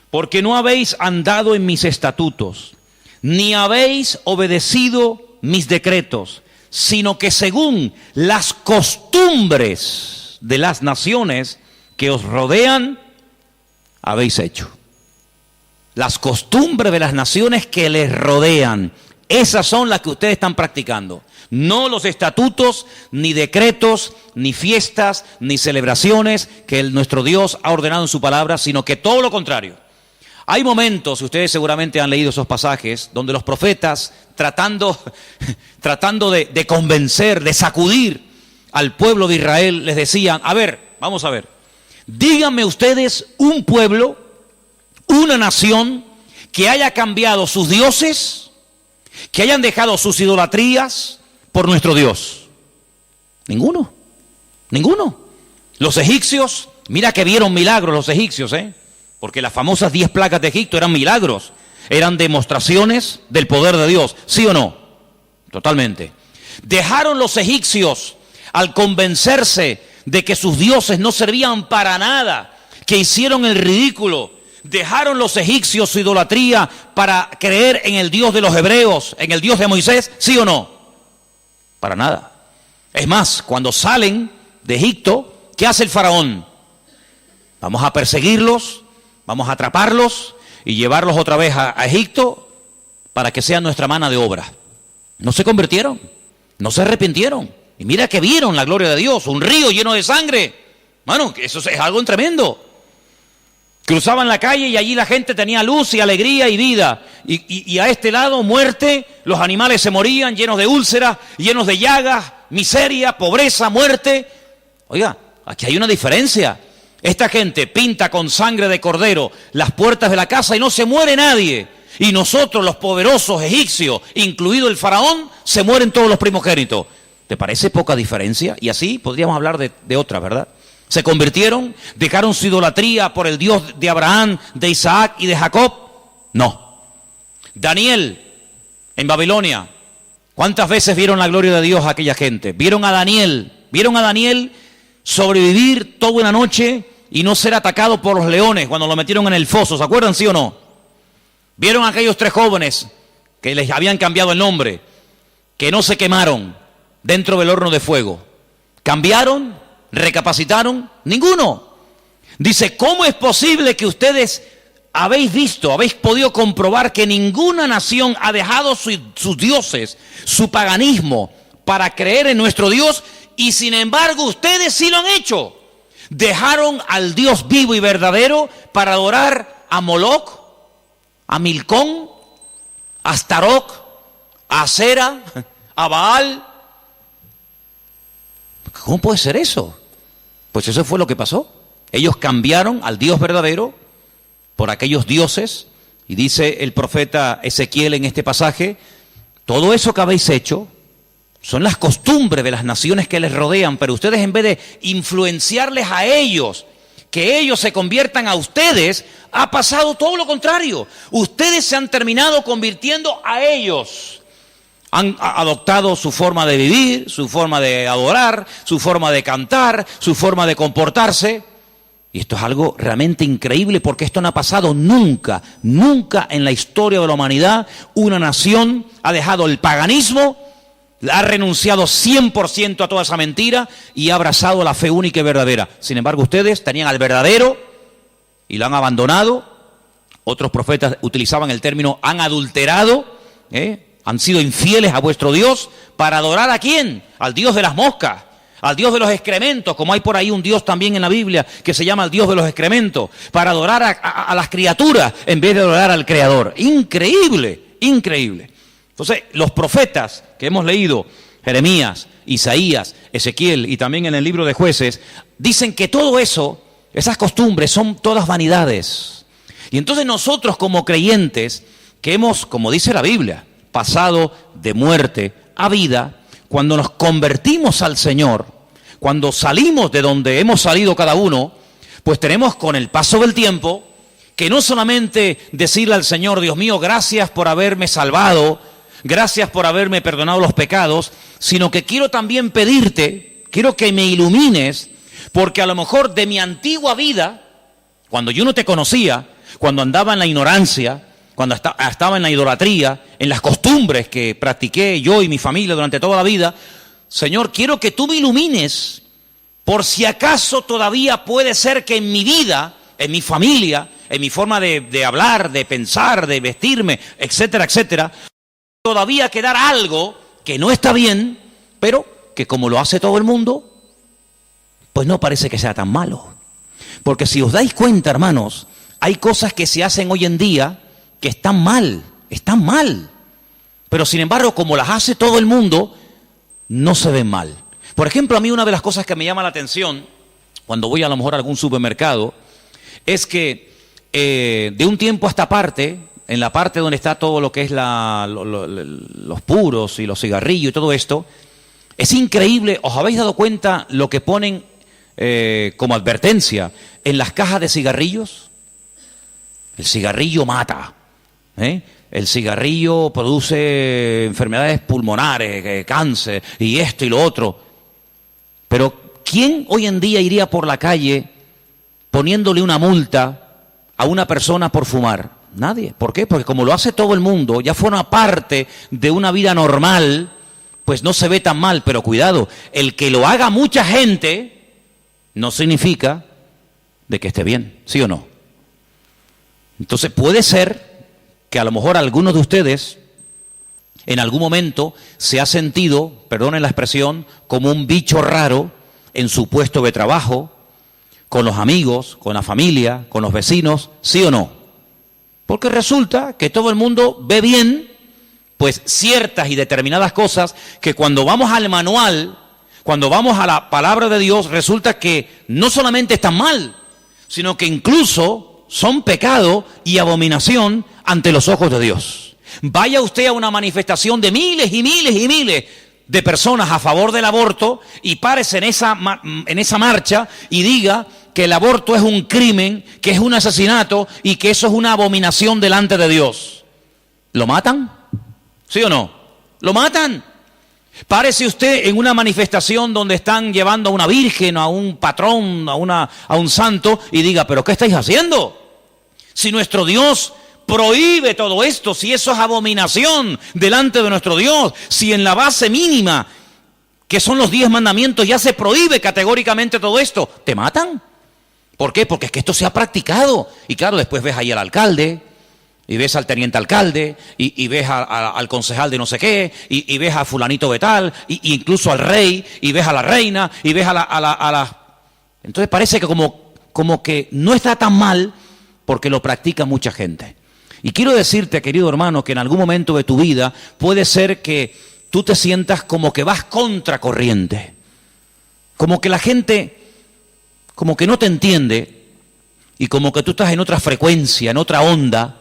porque no habéis andado en mis estatutos, ni habéis obedecido mis decretos, sino que según las costumbres de las naciones que os rodean, habéis hecho. Las costumbres de las naciones que les rodean, esas son las que ustedes están practicando. No los estatutos, ni decretos, ni fiestas, ni celebraciones que nuestro Dios ha ordenado en su palabra, sino que todo lo contrario. Hay momentos, y ustedes seguramente han leído esos pasajes, donde los profetas, tratando de convencer, de sacudir al pueblo de Israel, les decían: a ver, vamos a ver, díganme ustedes un pueblo, una nación que haya cambiado sus dioses, que hayan dejado sus idolatrías por nuestro Dios. Ninguno, ninguno. Los egipcios, mira que vieron milagros los egipcios, porque las famosas 10 plagas de Egipto eran milagros, eran demostraciones del poder de Dios, ¿sí o no? Totalmente. Dejaron los egipcios, al convencerse de que sus dioses no servían para nada, que hicieron el ridículo. Dejaron los egipcios su idolatría para creer en el Dios de los hebreos, en el Dios de Moisés, ¿sí o no? Para nada. Es más, cuando salen de Egipto, ¿qué hace el faraón? Vamos a perseguirlos, vamos a atraparlos y llevarlos otra vez a Egipto para que sean nuestra mano de obra. No se convirtieron, no se arrepintieron. Y mira que vieron la gloria de Dios, un río lleno de sangre. Bueno, eso es algo tremendo. Cruzaban la calle y allí la gente tenía luz y alegría y vida. Y a este lado, muerte, los animales se morían llenos de úlceras, llenos de llagas, miseria, pobreza, muerte. Oiga, aquí hay una diferencia. Esta gente pinta con sangre de cordero las puertas de la casa y no se muere nadie. Y nosotros, los poderosos egipcios, incluido el faraón, se mueren todos los primogénitos. ¿Te parece poca diferencia? Y así podríamos hablar de otras, ¿verdad? Se convirtieron, dejaron su idolatría por el Dios de Abraham, de Isaac y de Jacob. No. Daniel, en Babilonia, ¿cuántas veces vieron la gloria de Dios a aquella gente? Vieron a Daniel sobrevivir toda una noche y no ser atacado por los leones cuando lo metieron en el foso. ¿Se acuerdan, sí o no? Vieron a aquellos 3 jóvenes que les habían cambiado el nombre, que no se quemaron dentro del horno de fuego. ¿Cambiaron? ¿Recapacitaron? Ninguno. Dice, ¿cómo es posible que ustedes habéis podido comprobar que ninguna nación ha dejado sus dioses, su paganismo, para creer en nuestro Dios, y sin embargo ustedes sí lo han hecho? Dejaron al Dios vivo y verdadero para adorar a Moloch, a Milcón, a Astaroth, a Acera, a Baal. ¿Cómo puede ser eso? Pues eso fue lo que pasó. Ellos cambiaron al Dios verdadero por aquellos dioses, y dice el profeta Ezequiel en este pasaje: todo eso que habéis hecho son las costumbres de las naciones que les rodean, pero ustedes, en vez de influenciarles a ellos que ellos se conviertan a ustedes, ha pasado todo lo contrario. Ustedes se han terminado convirtiendo a ellos. Han adoptado su forma de vivir, su forma de adorar, su forma de cantar, su forma de comportarse. Y esto es algo realmente increíble, porque esto no ha pasado nunca, nunca en la historia de la humanidad. Una nación ha dejado el paganismo, ha renunciado 100% a toda esa mentira y ha abrazado la fe única y verdadera. Sin embargo, ustedes tenían al verdadero y lo han abandonado. Otros profetas utilizaban el término han adulterado, han sido infieles a vuestro Dios. ¿Para adorar a quién? Al Dios de las moscas, al Dios de los excrementos, como hay por ahí un Dios también en la Biblia que se llama el Dios de los excrementos, para adorar a las criaturas en vez de adorar al Creador. Increíble, increíble. Entonces, los profetas que hemos leído, Jeremías, Isaías, Ezequiel y también en el libro de Jueces, dicen que todo eso, esas costumbres son todas vanidades. Y entonces nosotros como creyentes, que hemos, como dice la Biblia, pasado de muerte a vida, cuando nos convertimos al Señor, cuando salimos de donde hemos salido cada uno, pues tenemos con el paso del tiempo que no solamente decirle al Señor, Dios mío, gracias por haberme salvado, gracias por haberme perdonado los pecados, sino que quiero también pedirte, quiero que me ilumines, porque a lo mejor de mi antigua vida, cuando yo no te conocía, cuando andaba en la ignorancia, cuando estaba en la idolatría, en las costumbres que practiqué yo y mi familia durante toda la vida, Señor, quiero que tú me ilumines, por si acaso todavía puede ser que en mi vida, en mi familia, en mi forma de hablar, de pensar, de vestirme, etcétera, etcétera, todavía quedar algo que no está bien, pero que como lo hace todo el mundo, pues no parece que sea tan malo. Porque si os dais cuenta, hermanos, hay cosas que se hacen hoy en día que están mal. Pero sin embargo, como las hace todo el mundo, no se ven mal. Por ejemplo, a mí una de las cosas que me llama la atención, cuando voy a lo mejor a algún supermercado, es que de un tiempo a esta parte, en la parte donde está todo lo que es los puros y los cigarrillos y todo esto, es increíble. ¿Os habéis dado cuenta lo que ponen como advertencia en las cajas de cigarrillos? El cigarrillo mata, el cigarrillo produce enfermedades pulmonares, cáncer y esto y lo otro. Pero ¿quién hoy en día iría por la calle poniéndole una multa a una persona por fumar? Nadie. ¿Por qué? Porque como lo hace todo el mundo, ya forma parte de una vida normal, pues no se ve tan mal. Pero cuidado, el que lo haga mucha gente no significa de que esté bien, ¿sí o no? Entonces puede ser que a lo mejor algunos de ustedes en algún momento se ha sentido, perdonen la expresión, como un bicho raro en su puesto de trabajo, con los amigos, con la familia, con los vecinos, ¿sí o no? Porque resulta que todo el mundo ve bien, pues ciertas y determinadas cosas que cuando vamos al manual, cuando vamos a la palabra de Dios, resulta que no solamente están mal, sino que incluso son pecado y abominación ante los ojos de Dios. Vaya usted a una manifestación de miles y miles y miles de personas a favor del aborto y párese en esa marcha y diga que el aborto es un crimen, que es un asesinato y que eso es una abominación delante de Dios. ¿Lo matan? ¿Sí o no? ¿Lo matan? Párese usted en una manifestación donde están llevando a una virgen, a un patrón, a un santo y diga, ¿pero qué estáis haciendo? Si nuestro Dios prohíbe todo esto, si eso es abominación delante de nuestro Dios, si en la base mínima, que son los 10 mandamientos, ya se prohíbe categóricamente todo esto, ¿te matan? ¿Por qué? Porque es que esto se ha practicado. Y claro, después ves ahí al alcalde, y ves al teniente alcalde, y ves al concejal de no sé qué, y ves a fulanito de tal, y incluso al rey, y ves a la reina, y ves a la... Entonces parece que como que no está tan mal, porque lo practica mucha gente. Y quiero decirte, querido hermano, que en algún momento de tu vida puede ser que tú te sientas como que vas contracorriente, como que la gente como que no te entiende y como que tú estás en otra frecuencia, en otra onda,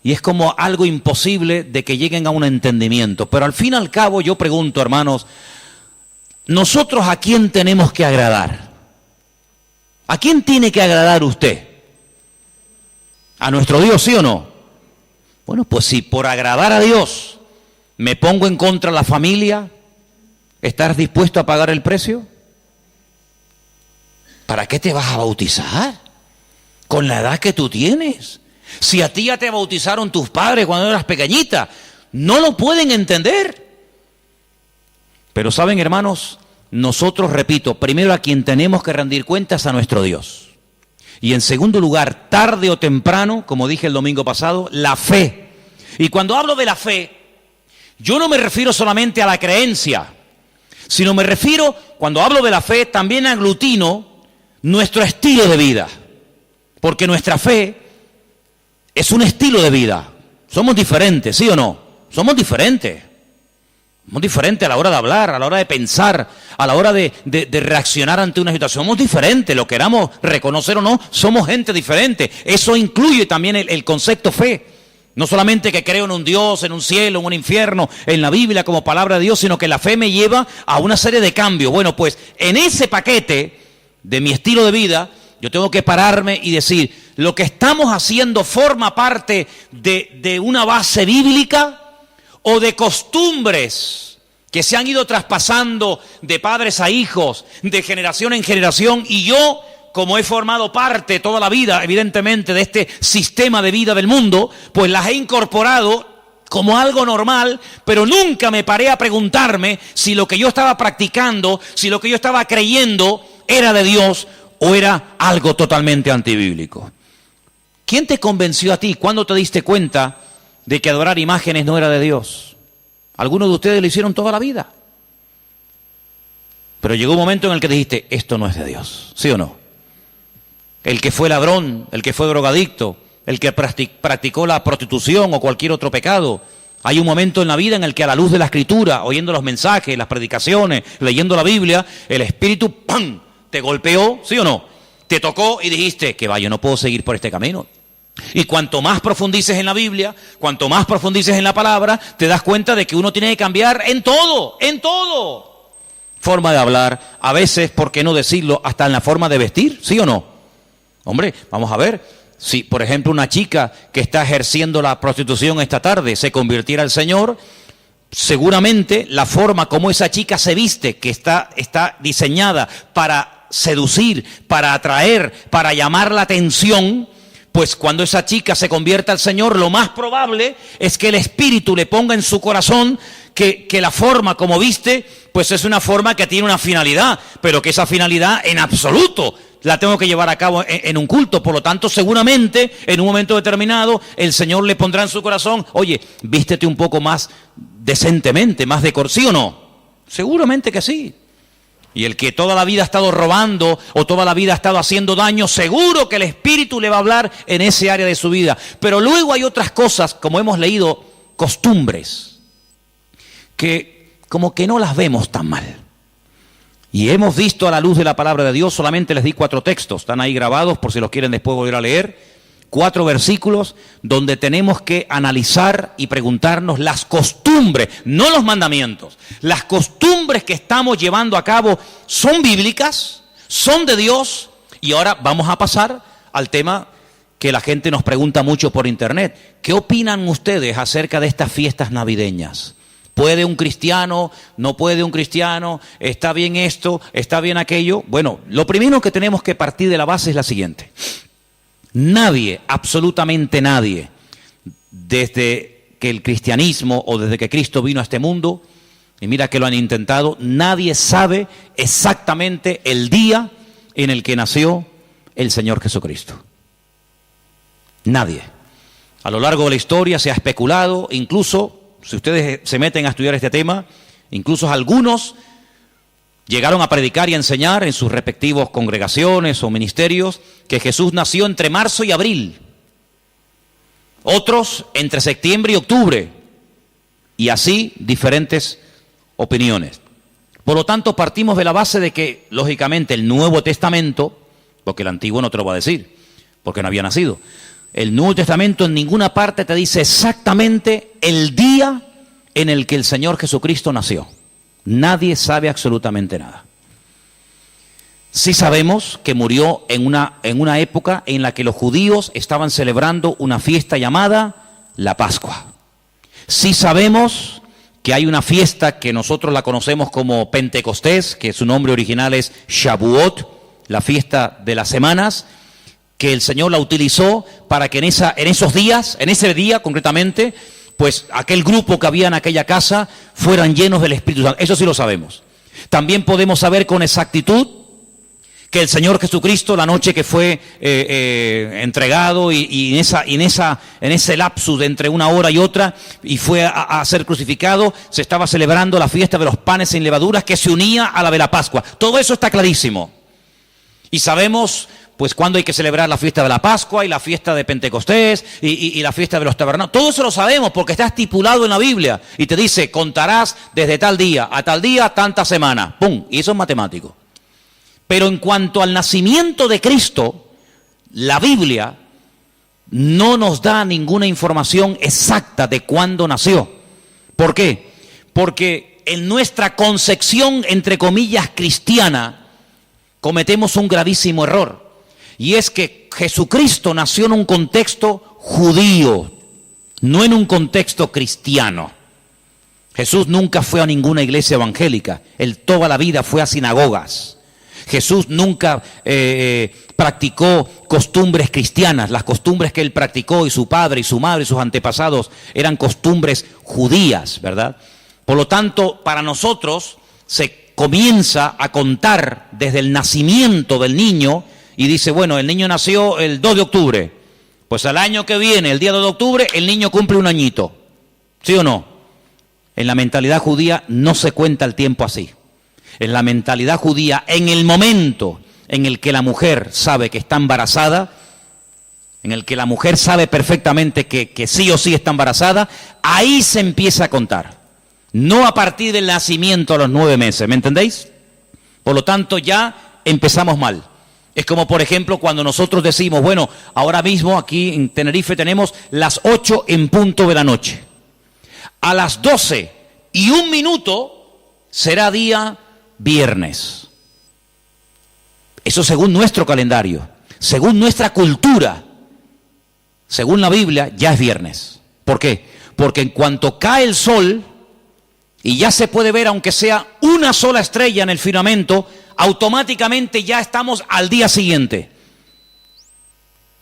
y es como algo imposible de que lleguen a un entendimiento. Pero al fin y al cabo yo pregunto, hermanos, ¿nosotros a quién tenemos que agradar? ¿A quién tiene que agradar usted? ¿A nuestro Dios, sí o no? Bueno, pues si por agradar a Dios me pongo en contra de la familia, ¿estás dispuesto a pagar el precio? ¿Para qué te vas a bautizar? Con la edad que tú tienes. Si a ti ya te bautizaron tus padres cuando eras pequeñita, no lo pueden entender. Pero saben, hermanos, nosotros, repito, primero a quien tenemos que rendir cuentas a nuestro Dios. Y en segundo lugar, tarde o temprano, como dije el domingo pasado, la fe. Y cuando hablo de la fe, yo no me refiero solamente a la creencia, sino me refiero, cuando hablo de la fe, también aglutino nuestro estilo de vida. Porque nuestra fe es un estilo de vida. Somos diferentes, ¿sí o no? Somos diferentes. Somos diferentes a la hora de hablar, a la hora de pensar, a la hora de reaccionar ante una situación. Somos diferentes, lo queramos reconocer o no, somos gente diferente. Eso incluye también el concepto fe. No solamente que creo en un Dios, en un cielo, en un infierno, en la Biblia como palabra de Dios, sino que la fe me lleva a una serie de cambios. Bueno, pues en ese paquete de mi estilo de vida, yo tengo que pararme y decir, lo que estamos haciendo forma parte de una base bíblica o de costumbres que se han ido traspasando de padres a hijos, de generación en generación, y yo, como he formado parte toda la vida, evidentemente, de este sistema de vida del mundo, pues las he incorporado como algo normal, pero nunca me paré a preguntarme si lo que yo estaba practicando, si lo que yo estaba creyendo era de Dios o era algo totalmente antibíblico. ¿Quién te convenció a ti? ¿Cuándo te diste cuenta de que adorar imágenes no era de Dios? Algunos de ustedes lo hicieron toda la vida. Pero llegó un momento en el que dijiste, esto no es de Dios, ¿sí o no? El que fue ladrón, el que fue drogadicto, el que practicó la prostitución o cualquier otro pecado. Hay un momento en la vida en el que a la luz de la Escritura, oyendo los mensajes, las predicaciones, leyendo la Biblia, el Espíritu, ¡pam!, te golpeó, ¿sí o no? Te tocó y dijiste, que va, yo no puedo seguir por este camino. Y cuanto más profundices en la Biblia, cuanto más profundices en la palabra, te das cuenta de que uno tiene que cambiar en todo, en todo. Forma de hablar, a veces, ¿por qué no decirlo?, hasta en la forma de vestir, ¿sí o no? Hombre, vamos a ver, si por ejemplo una chica que está ejerciendo la prostitución esta tarde se convirtiera al Señor, seguramente la forma como esa chica se viste, que está diseñada para seducir, para atraer, para llamar la atención, pues cuando esa chica se convierta al Señor, lo más probable es que el Espíritu le ponga en su corazón que la forma como viste, pues es una forma que tiene una finalidad, pero que esa finalidad en absoluto la tengo que llevar a cabo en un culto. Por lo tanto, seguramente, en un momento determinado, el Señor le pondrá en su corazón, oye, vístete un poco más decentemente, más ¿sí o no? Seguramente que sí. Y el que toda la vida ha estado robando o toda la vida ha estado haciendo daño, seguro que el Espíritu le va a hablar en ese área de su vida. Pero luego hay otras cosas, como hemos leído, costumbres, que como que no las vemos tan mal. Y hemos visto a la luz de la palabra de Dios, solamente les di 4 textos, están ahí grabados por si los quieren después volver a leer. 4 versículos donde tenemos que analizar y preguntarnos las costumbres, no los mandamientos. Las costumbres que estamos llevando a cabo son bíblicas, son de Dios. Y ahora vamos a pasar al tema que la gente nos pregunta mucho por internet. ¿Qué opinan ustedes acerca de estas fiestas navideñas? ¿Puede un cristiano? ¿No puede un cristiano? ¿Está bien esto? ¿Está bien aquello? Bueno, lo primero que tenemos que partir de la base es la siguiente. Nadie, absolutamente nadie, desde que el cristianismo o desde que Cristo vino a este mundo, y mira que lo han intentado, nadie sabe exactamente el día en el que nació el Señor Jesucristo. Nadie. A lo largo de la historia se ha especulado, incluso, si ustedes se meten a estudiar este tema, incluso algunos llegaron a predicar y a enseñar en sus respectivos congregaciones o ministerios que Jesús nació entre marzo y abril. Otros entre septiembre y octubre. Y así diferentes opiniones. Por lo tanto, partimos de la base de que, lógicamente, el Nuevo Testamento, porque el Antiguo no te lo va a decir, porque no había nacido. El Nuevo Testamento en ninguna parte te dice exactamente el día en el que el Señor Jesucristo nació. Nadie sabe absolutamente nada. Sí sabemos que murió en una época en la que los judíos estaban celebrando una fiesta llamada la Pascua. Sí sabemos que hay una fiesta que nosotros la conocemos como Pentecostés, que su nombre original es Shavuot, la fiesta de las semanas, que el Señor la utilizó para que en ese día concretamente, pues aquel grupo que había en aquella casa fueran llenos del Espíritu Santo. Eso sí lo sabemos. También podemos saber con exactitud que el Señor Jesucristo, la noche que fue entregado y en ese lapsus de entre una hora y otra, y fue a ser crucificado, se estaba celebrando la fiesta de los panes sin levaduras que se unía a la de la Pascua. Todo eso está clarísimo. Y sabemos pues cuándo hay que celebrar la fiesta de la Pascua y la fiesta de Pentecostés y la fiesta de los tabernáculos. Todo eso lo sabemos porque está estipulado en la Biblia. Y te dice, contarás desde tal día, tanta semana. ¡Pum! Y eso es matemático. Pero en cuanto al nacimiento de Cristo, la Biblia no nos da ninguna información exacta de cuándo nació. ¿Por qué? Porque en nuestra concepción, entre comillas, cristiana, cometemos un gravísimo error. Y es que Jesucristo nació en un contexto judío, no en un contexto cristiano. Jesús nunca fue a ninguna iglesia evangélica. Él toda la vida fue a sinagogas. Jesús nunca practicó costumbres cristianas. Las costumbres que él practicó, y su padre, y su madre, y sus antepasados, eran costumbres judías, ¿verdad? Por lo tanto, para nosotros se comienza a contar desde el nacimiento del niño, y dice, bueno, el niño nació el 2 de octubre. Pues al año que viene, el día 2 de octubre, el niño cumple un añito. ¿Sí o no? En la mentalidad judía no se cuenta el tiempo así. En la mentalidad judía, en el momento en el que la mujer sabe que está embarazada, en el que la mujer sabe perfectamente que sí o sí está embarazada, ahí se empieza a contar. No a partir del nacimiento a los 9 meses, ¿me entendéis? Por lo tanto, ya empezamos mal. Es como, por ejemplo, cuando nosotros decimos, bueno, ahora mismo aquí en Tenerife tenemos las 8 en punto de la noche. A las 12:01 será día viernes. Eso según nuestro calendario, según nuestra cultura, según la Biblia, ya es viernes. ¿Por qué? Porque en cuanto cae el sol y ya se puede ver, aunque sea una sola estrella en el firmamento, automáticamente ya estamos al día siguiente.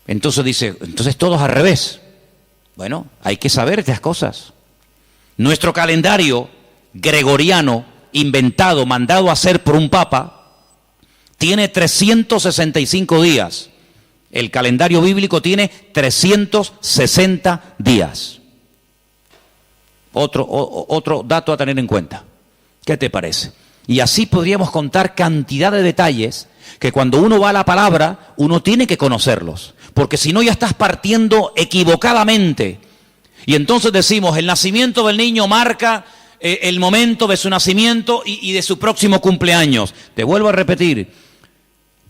Entonces dice, entonces todo es al revés. Bueno, hay que saber estas cosas. Nuestro calendario gregoriano, inventado, mandado a hacer por un papa, tiene 365 días. El calendario bíblico tiene 360 días. Otro dato a tener en cuenta. ¿Qué te parece? Y así podríamos contar cantidad de detalles que cuando uno va a la palabra, uno tiene que conocerlos. Porque si no, ya estás partiendo equivocadamente. Y entonces decimos, el nacimiento del niño marca el momento de su nacimiento y de su próximo cumpleaños. Te vuelvo a repetir,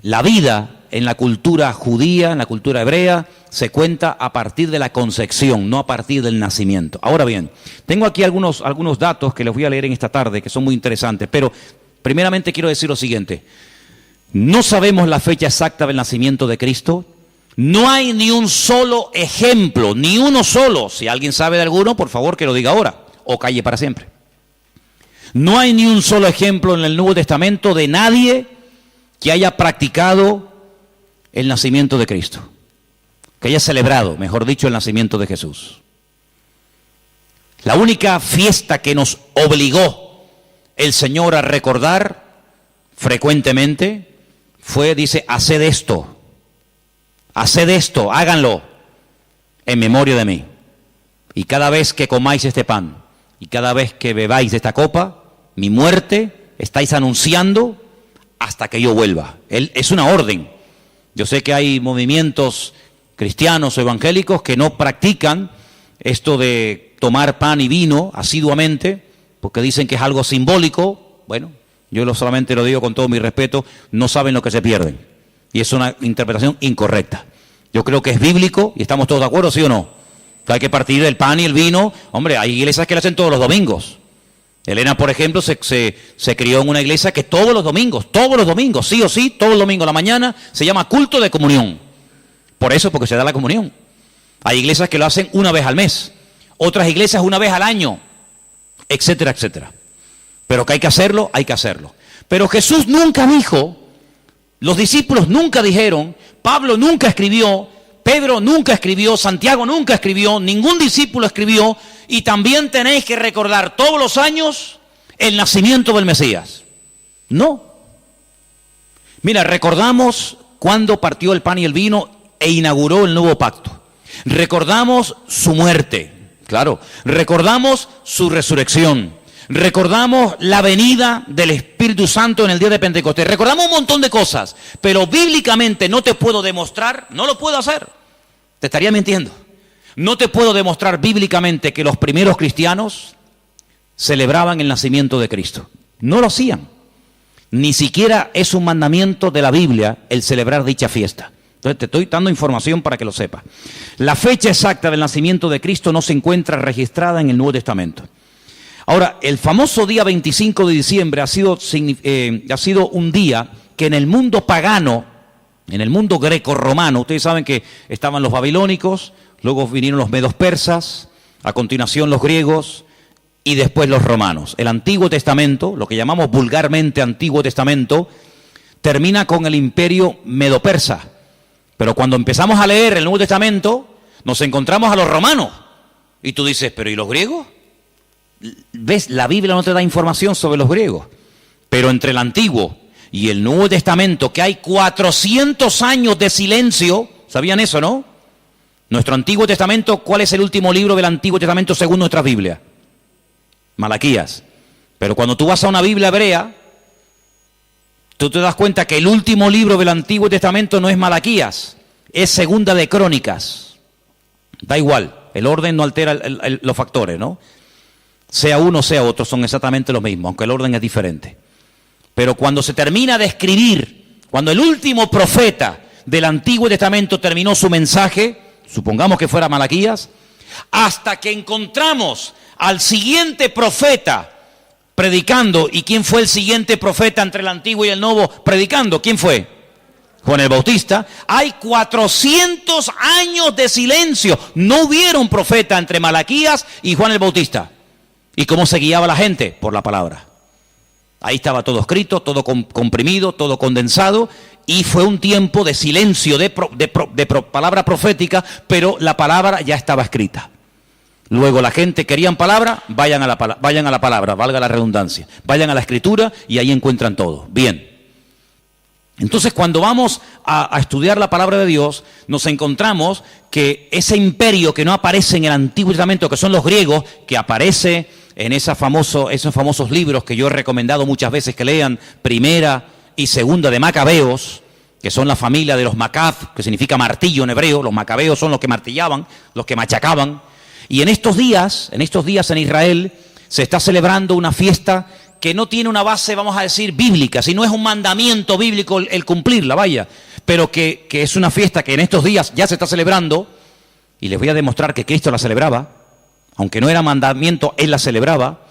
la vida en la cultura judía, en la cultura hebrea, se cuenta a partir de la concepción, no a partir del nacimiento. Ahora bien, tengo aquí algunos datos que les voy a leer en esta tarde, que son muy interesantes, pero primeramente quiero decir lo siguiente. No sabemos la fecha exacta del nacimiento de Cristo. No hay ni un solo ejemplo, ni uno solo. Si alguien sabe de alguno, por favor que lo diga ahora, o calle para siempre. No hay ni un solo ejemplo en el Nuevo Testamento de nadie que haya practicado el nacimiento de Cristo, que haya celebrado, mejor dicho, el nacimiento de Jesús. La única fiesta que nos obligó el Señor a recordar frecuentemente fue, dice, haced esto, háganlo en memoria de mí. Y cada vez que comáis este pan y cada vez que bebáis de esta copa, mi muerte estáis anunciando hasta que yo vuelva. Es una orden. Yo sé que hay movimientos cristianos o evangélicos que no practican esto de tomar pan y vino asiduamente, porque dicen que es algo simbólico. Bueno, yo solamente lo digo con todo mi respeto, no saben lo que se pierden. Y es una interpretación incorrecta. Yo creo que es bíblico y estamos todos de acuerdo, ¿sí o no? Que hay que partir el pan y el vino. Hombre, hay iglesias que lo hacen todos los domingos. Elena, por ejemplo, se crió en una iglesia que todos los domingos, sí o sí, todo el domingo a la mañana, se llama culto de comunión. Por eso, porque se da la comunión. Hay iglesias que lo hacen una vez al mes, otras iglesias una vez al año, etcétera, etcétera. Pero que hay que hacerlo, hay que hacerlo. Pero Jesús nunca dijo, los discípulos nunca dijeron, Pablo nunca escribió, Pedro nunca escribió, Santiago nunca escribió, ningún discípulo escribió, y también tenéis que recordar todos los años el nacimiento del Mesías. No. Mira, recordamos cuando partió el pan y el vino e inauguró el nuevo pacto. Recordamos su muerte, claro. Recordamos su resurrección. Recordamos la venida del Espíritu Santo en el día de Pentecostés. Recordamos un montón de cosas, pero bíblicamente no te puedo demostrar, no lo puedo hacer. Te estaría mintiendo. No te puedo demostrar bíblicamente que los primeros cristianos celebraban el nacimiento de Cristo. No lo hacían. Ni siquiera es un mandamiento de la Biblia el celebrar dicha fiesta. Entonces te estoy dando información para que lo sepas. La fecha exacta del nacimiento de Cristo no se encuentra registrada en el Nuevo Testamento. Ahora, el famoso día 25 de diciembre ha sido un día que en el mundo pagano, en el mundo greco-romano, ustedes saben que estaban los babilónicos, luego vinieron los medos persas, a continuación los griegos y después los romanos. El Antiguo Testamento, lo que llamamos vulgarmente Antiguo Testamento, termina con el imperio medo-persa. Pero cuando empezamos a leer el Nuevo Testamento, nos encontramos a los romanos. Y tú dices, ¿pero y los griegos? ¿Ves? La Biblia no te da información sobre los griegos. Pero entre el Antiguo y el Nuevo Testamento, que hay 400 años de silencio, ¿sabían eso, no? Nuestro Antiguo Testamento, ¿cuál es el último libro del Antiguo Testamento según nuestra Biblia? Malaquías. Pero cuando tú vas a una Biblia hebrea, tú te das cuenta que el último libro del Antiguo Testamento no es Malaquías, es Segunda de Crónicas. Da igual, el orden no altera los factores, ¿no? Sea uno, sea otro, son exactamente lo mismo, aunque el orden es diferente. Pero cuando se termina de escribir, cuando el último profeta del Antiguo Testamento terminó su mensaje, supongamos que fuera Malaquías, hasta que encontramos al siguiente profeta predicando. ¿Y quién fue el siguiente profeta entre el Antiguo y el Nuevo predicando? ¿Quién fue? Juan el Bautista. Hay 400 años de silencio. No hubieron profeta entre Malaquías y Juan el Bautista. ¿Y cómo se guiaba la gente? Por la palabra. Ahí estaba todo escrito, todo comprimido, todo condensado, y fue un tiempo de silencio, de palabra profética, pero la palabra ya estaba escrita. Luego la gente querían palabra, vayan a la palabra, valga la redundancia. Vayan a la escritura y ahí encuentran todo. Bien. Entonces cuando vamos a estudiar la palabra de Dios, nos encontramos que ese imperio que no aparece en el Antiguo Testamento, que son los griegos, que aparece en esos famosos libros que yo he recomendado muchas veces que lean, Primera y Segunda de Macabeos, que son la familia de los Macab, que significa martillo en hebreo. Los macabeos son los que martillaban, los que machacaban. Y en estos días en Israel se está celebrando una fiesta que no tiene una base, vamos a decir, bíblica, sino es un mandamiento bíblico el cumplirla, vaya, pero que es una fiesta que en estos días ya se está celebrando, y les voy a demostrar que Cristo la celebraba, aunque no era mandamiento, Él la celebraba,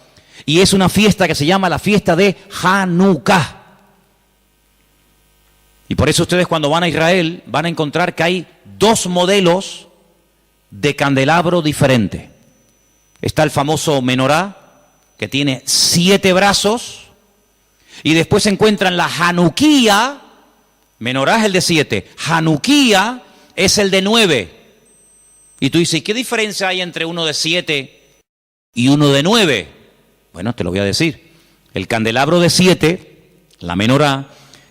y es una fiesta que se llama la fiesta de Hanukkah. Y por eso ustedes cuando van a Israel van a encontrar que hay dos modelos de candelabro diferente. Está el famoso menorá, que tiene 7 brazos, y después se encuentran la Hanukkía. Menorá es el de 7, Hanukkía es el de 9. Y tú dices, ¿qué diferencia hay entre uno de 7 y uno de 9? Bueno, te lo voy a decir. El candelabro de 7, la menorá,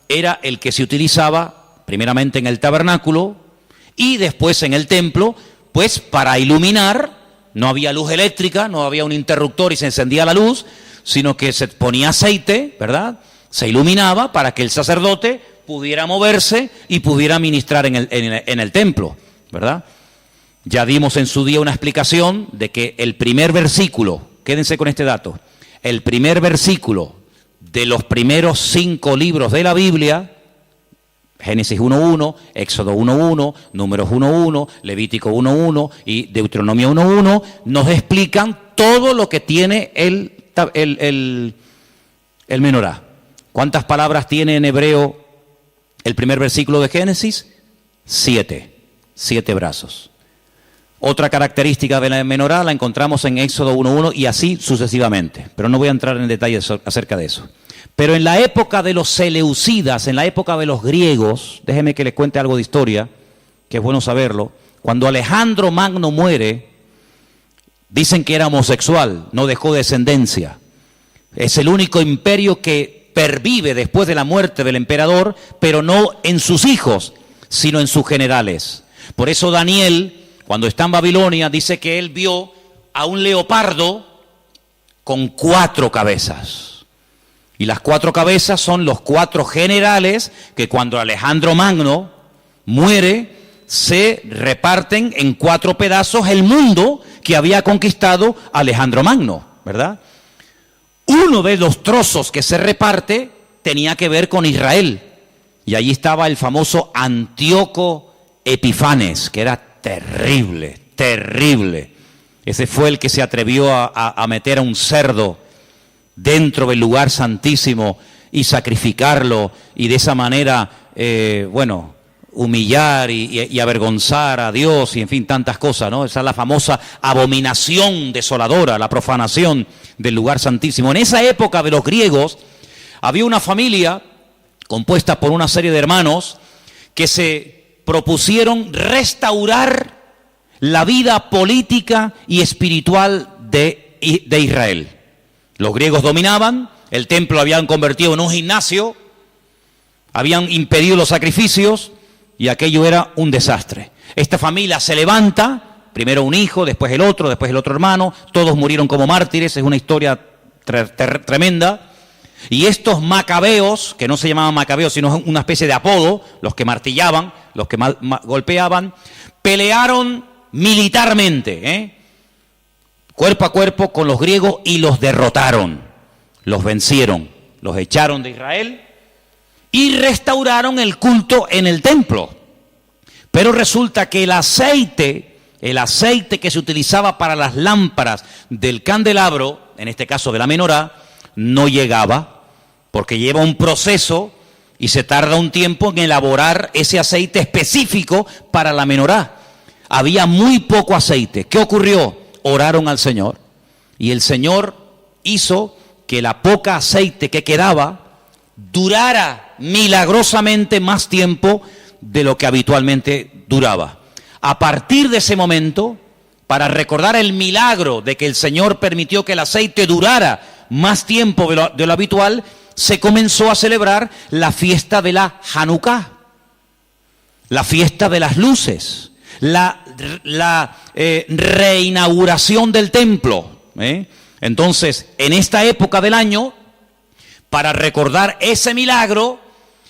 era el que se utilizaba primeramente en el tabernáculo y después en el templo, pues para iluminar. No había luz eléctrica, no había un interruptor y se encendía la luz, sino que se ponía aceite, ¿verdad? Se iluminaba para que el sacerdote pudiera moverse y pudiera ministrar en el templo, ¿verdad? Ya dimos en su día una explicación de que el primer versículo, quédense con este dato, el primer versículo de los primeros 5 libros de la Biblia, Génesis 1.1, Éxodo 1.1, Números 1.1, Levítico 1.1 y Deuteronomio 1.1, nos explican todo lo que tiene el el menorá? ¿Cuántas palabras tiene en hebreo el primer versículo de Génesis? 7 brazos. Otra característica de la menorá la encontramos en Éxodo 1:1 y así sucesivamente, pero no voy a entrar en detalles acerca de eso. Pero en la época de los seleucidas, en la época de los griegos, déjeme que les cuente algo de historia, que es bueno saberlo. Cuando Alejandro Magno muere, dicen que era homosexual, no dejó descendencia. Es el único imperio que pervive después de la muerte del emperador, pero no en sus hijos, sino en sus generales. Por eso Daniel, cuando está en Babilonia, dice que él vio a un leopardo con 4 cabezas. Y las 4 cabezas son los 4 generales que cuando Alejandro Magno muere, se reparten en 4 pedazos el mundo que había conquistado Alejandro Magno, ¿verdad? Uno de los trozos que se reparte tenía que ver con Israel. Y allí estaba el famoso Antíoco Epifanes, que era terrible, terrible. Ese fue el que se atrevió a meter a un cerdo dentro del lugar santísimo y sacrificarlo y de esa manera, humillar y avergonzar a Dios y en fin, tantas cosas, ¿no? Esa es la famosa abominación desoladora, la profanación del lugar santísimo. En esa época de los griegos había una familia compuesta por una serie de hermanos que se propusieron restaurar la vida política y espiritual de Israel. Los griegos dominaban, el templo lo habían convertido en un gimnasio, habían impedido los sacrificios y aquello era un desastre. Esta familia se levanta, primero un hijo, después el otro hermano, todos murieron como mártires, es una historia tremenda. Y estos macabeos, que no se llamaban macabeos, sino una especie de apodo, los que martillaban, los que golpeaban, pelearon militarmente, cuerpo a cuerpo con los griegos y los derrotaron, los vencieron, los echaron de Israel y restauraron el culto en el templo. Pero resulta que el aceite que se utilizaba para las lámparas del candelabro, en este caso de la menorá, no llegaba, porque lleva un proceso y se tarda un tiempo en elaborar ese aceite específico para la menorá. Había muy poco aceite. ¿Qué ocurrió? Oraron al Señor y el Señor hizo que la poca aceite que quedaba durara milagrosamente más tiempo de lo que habitualmente duraba. A partir de ese momento, para recordar el milagro de que el Señor permitió que el aceite durara más tiempo de lo habitual, se comenzó a celebrar la fiesta de la Hanukkah, la fiesta de las luces, la reinauguración del templo. Entonces, en esta época del año, para recordar ese milagro,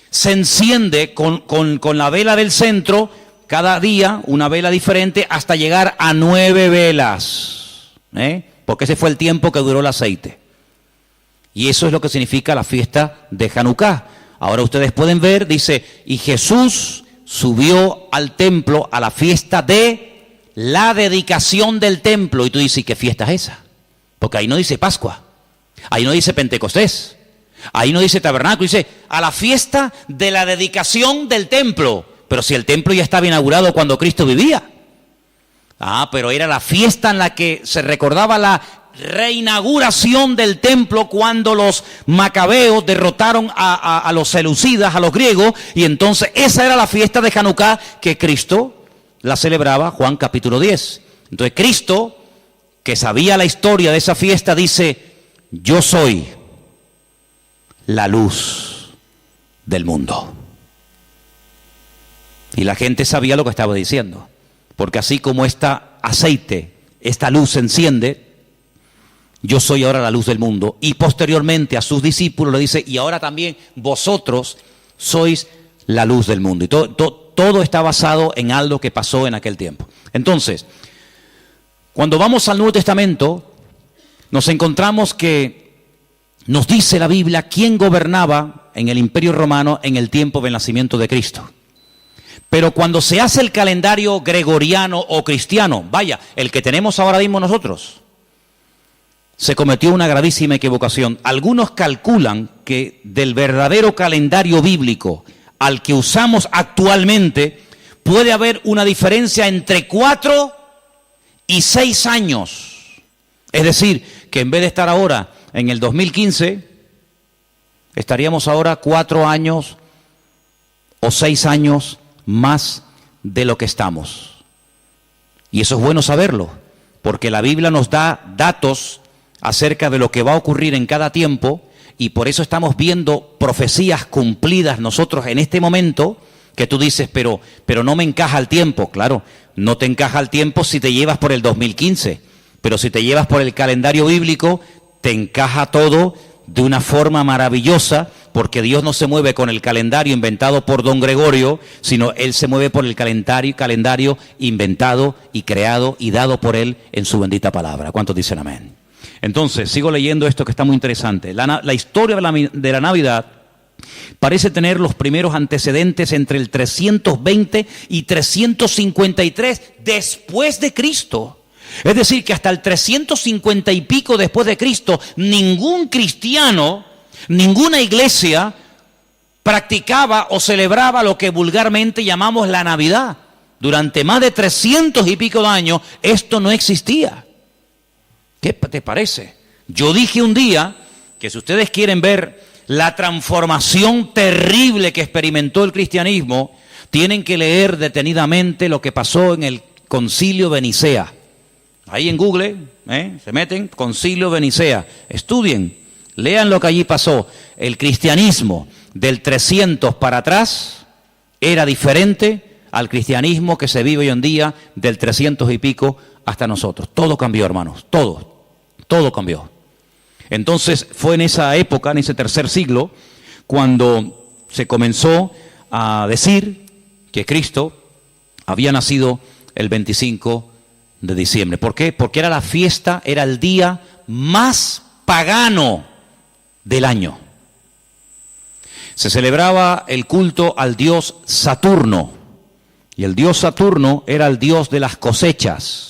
se enciende con la vela del centro, cada día una vela diferente, hasta llegar a 9 velas, porque ese fue el tiempo que duró el aceite. Y eso es lo que significa la fiesta de Hanukkah. Ahora ustedes pueden ver, dice, y Jesús subió al templo a la fiesta de la dedicación del templo. Y tú dices, ¿y qué fiesta es esa? Porque ahí no dice Pascua, ahí no dice Pentecostés, ahí no dice tabernáculo, dice a la fiesta de la dedicación del templo. Pero si el templo ya estaba inaugurado cuando Cristo vivía. Pero era la fiesta en la que se recordaba la reinauguración del templo cuando los macabeos derrotaron a los seleucidas, a los griegos, y entonces esa era la fiesta de Hanukkah que Cristo la celebraba, Juan capítulo 10. Entonces Cristo, que sabía la historia de esa fiesta, dice, yo soy la luz del mundo. Y la gente sabía lo que estaba diciendo, porque así como aceite, esta luz se enciende, yo soy ahora la luz del mundo. Y posteriormente a sus discípulos le dice, y ahora también vosotros sois la luz del mundo. Y todo está basado en algo que pasó en aquel tiempo. Entonces, cuando vamos al Nuevo Testamento, nos encontramos que nos dice la Biblia quién gobernaba en el Imperio Romano en el tiempo del nacimiento de Cristo. Pero cuando se hace el calendario gregoriano o cristiano, vaya, el que tenemos ahora mismo nosotros, se cometió una gravísima equivocación. Algunos calculan que del verdadero calendario bíblico al que usamos actualmente puede haber una diferencia entre 4 y 6 años. Es decir, que en vez de estar ahora en el 2015, estaríamos ahora 4 años o 6 años más de lo que estamos. Y eso es bueno saberlo, porque la Biblia nos da datos acerca de lo que va a ocurrir en cada tiempo, y por eso estamos viendo profecías cumplidas nosotros en este momento, que tú dices, pero no me encaja el tiempo. Claro, no te encaja el tiempo si te llevas por el 2015, pero si te llevas por el calendario bíblico, te encaja todo de una forma maravillosa, porque Dios no se mueve con el calendario inventado por don Gregorio, sino Él se mueve por el calendario inventado y creado y dado por Él en su bendita palabra. ¿Cuántos dicen amén? Entonces, sigo leyendo esto que está muy interesante. La historia de la Navidad parece tener los primeros antecedentes entre el 320 y 353 después de Cristo. Es decir, que hasta el 350 y pico después de Cristo, ningún cristiano, ninguna iglesia practicaba o celebraba lo que vulgarmente llamamos la Navidad. Durante más de 300 y pico de años, esto no existía. ¿Qué te parece? Yo dije un día que si ustedes quieren ver la transformación terrible que experimentó el cristianismo, tienen que leer detenidamente lo que pasó en el Concilio de Nicea. Ahí en Google, se meten, Concilio de Nicea, estudien, lean lo que allí pasó. El cristianismo del 300 para atrás era diferente al cristianismo que se vive hoy en día del 300 y pico hasta nosotros. Todo cambió, hermanos, todo cambió. Entonces fue en esa época, en ese tercer siglo, cuando se comenzó a decir que Cristo había nacido el 25 de diciembre. ¿Por qué? Porque era la fiesta, era el día más pagano del año. Se celebraba el culto al dios Saturno, y el dios Saturno era el dios de las cosechas.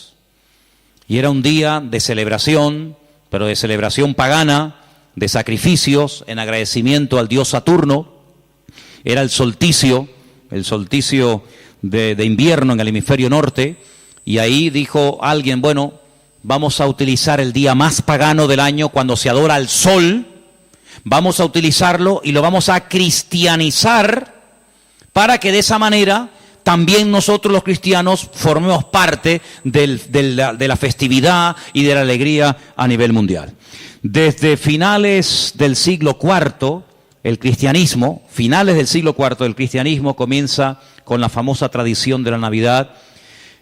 Y era un día de celebración, pero de celebración pagana, de sacrificios en agradecimiento al dios Saturno. Era el solsticio de invierno en el hemisferio norte, y ahí dijo alguien, bueno, vamos a utilizar el día más pagano del año cuando se adora al sol, vamos a utilizarlo y lo vamos a cristianizar para que de esa manera también nosotros los cristianos formemos parte de la festividad y de la alegría a nivel mundial. Desde finales del siglo IV, el cristianismo comienza con la famosa tradición de la Navidad,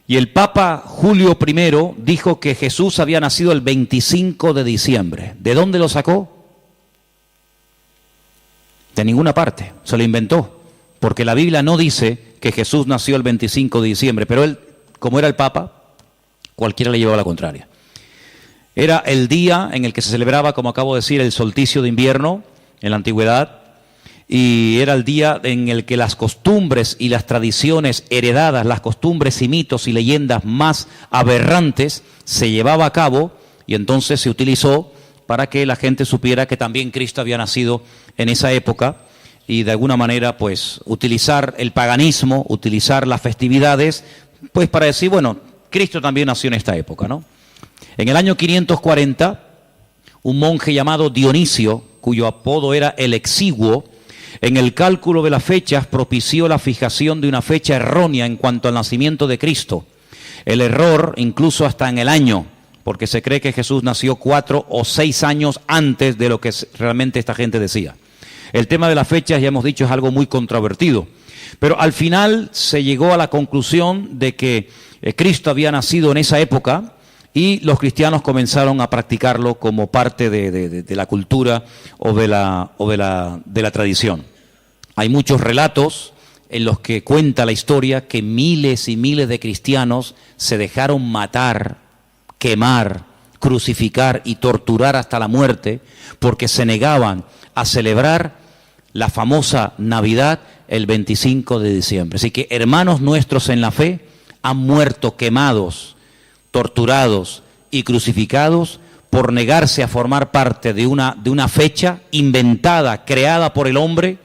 y el Papa Julio I dijo que Jesús había nacido el 25 de diciembre. ¿De dónde lo sacó? De ninguna parte, se lo inventó, porque la Biblia no dice que Jesús nació el 25 de diciembre, pero él, como era el Papa, cualquiera le llevaba la contraria. Era el día en el que se celebraba, como acabo de decir, el solsticio de invierno en la antigüedad, y era el día en el que las costumbres y las tradiciones heredadas, las costumbres y mitos y leyendas más aberrantes, se llevaba a cabo, y entonces se utilizó para que la gente supiera que también Cristo había nacido en esa época, y de alguna manera pues utilizar el paganismo, utilizar las festividades, pues para decir, bueno, Cristo también nació en esta época, ¿no? En el año 540, un monje llamado Dionisio, cuyo apodo era el Exiguo, en el cálculo de las fechas propició la fijación de una fecha errónea en cuanto al nacimiento de Cristo. El error incluso hasta en el año, porque se cree que Jesús nació 4 o 6 años antes de lo que realmente esta gente decía. El tema de las fechas, ya hemos dicho, es algo muy controvertido, pero al final se llegó a la conclusión de que Cristo había nacido en esa época, y los cristianos comenzaron a practicarlo como parte de la cultura o de la tradición. Hay muchos relatos en los que cuenta la historia que miles y miles de cristianos se dejaron matar, quemar, crucificar y torturar hasta la muerte porque se negaban a celebrar la famosa Navidad el 25 de diciembre. Así que hermanos nuestros en la fe han muerto quemados, torturados y crucificados por negarse a formar parte de una fecha inventada, creada por el hombre,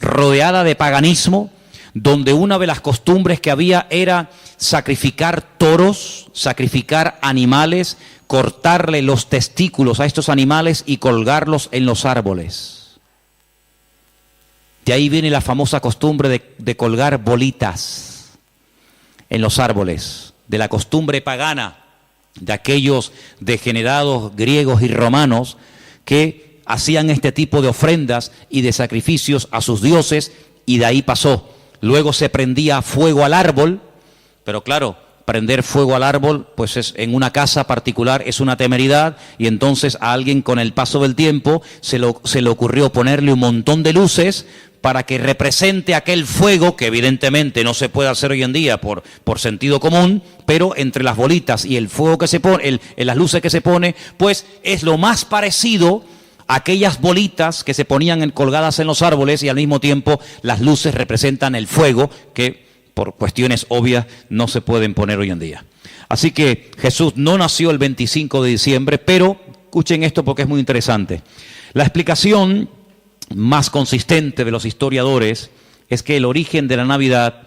rodeada de paganismo, donde una de las costumbres que había era sacrificar toros, sacrificar animales, cortarle los testículos a estos animales y colgarlos en los árboles. De ahí viene la famosa costumbre de colgar bolitas en los árboles, de la costumbre pagana de aquellos degenerados griegos y romanos que hacían este tipo de ofrendas y de sacrificios a sus dioses, y de ahí pasó. Luego se prendía fuego al árbol, pero claro, prender fuego al árbol, pues es, en una casa particular es una temeridad, y entonces a alguien con el paso del tiempo se le ocurrió ponerle un montón de luces para que represente aquel fuego, que evidentemente no se puede hacer hoy en día por sentido común, pero entre las bolitas y el fuego que se pone, las luces que se pone, pues es lo más parecido a aquellas bolitas que se ponían colgadas en los árboles, y al mismo tiempo las luces representan el fuego, que por cuestiones obvias no se pueden poner hoy en día. Así que Jesús no nació el 25 de diciembre, pero escuchen esto porque es muy interesante. La explicación más consistente de los historiadores es que el origen de la Navidad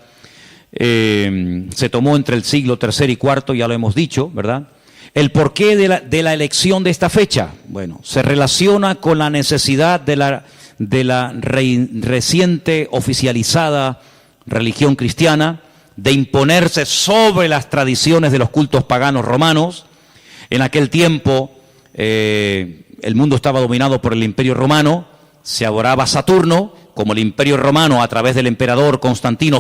se tomó entre el siglo III y IV, ya lo hemos dicho, ¿verdad? El porqué de la elección de esta fecha, bueno, se relaciona con la necesidad de la reciente oficializada religión cristiana de imponerse sobre las tradiciones de los cultos paganos romanos. En aquel tiempo el mundo estaba dominado por el Imperio Romano, se adoraba a Saturno, como el Imperio Romano a través del emperador Constantino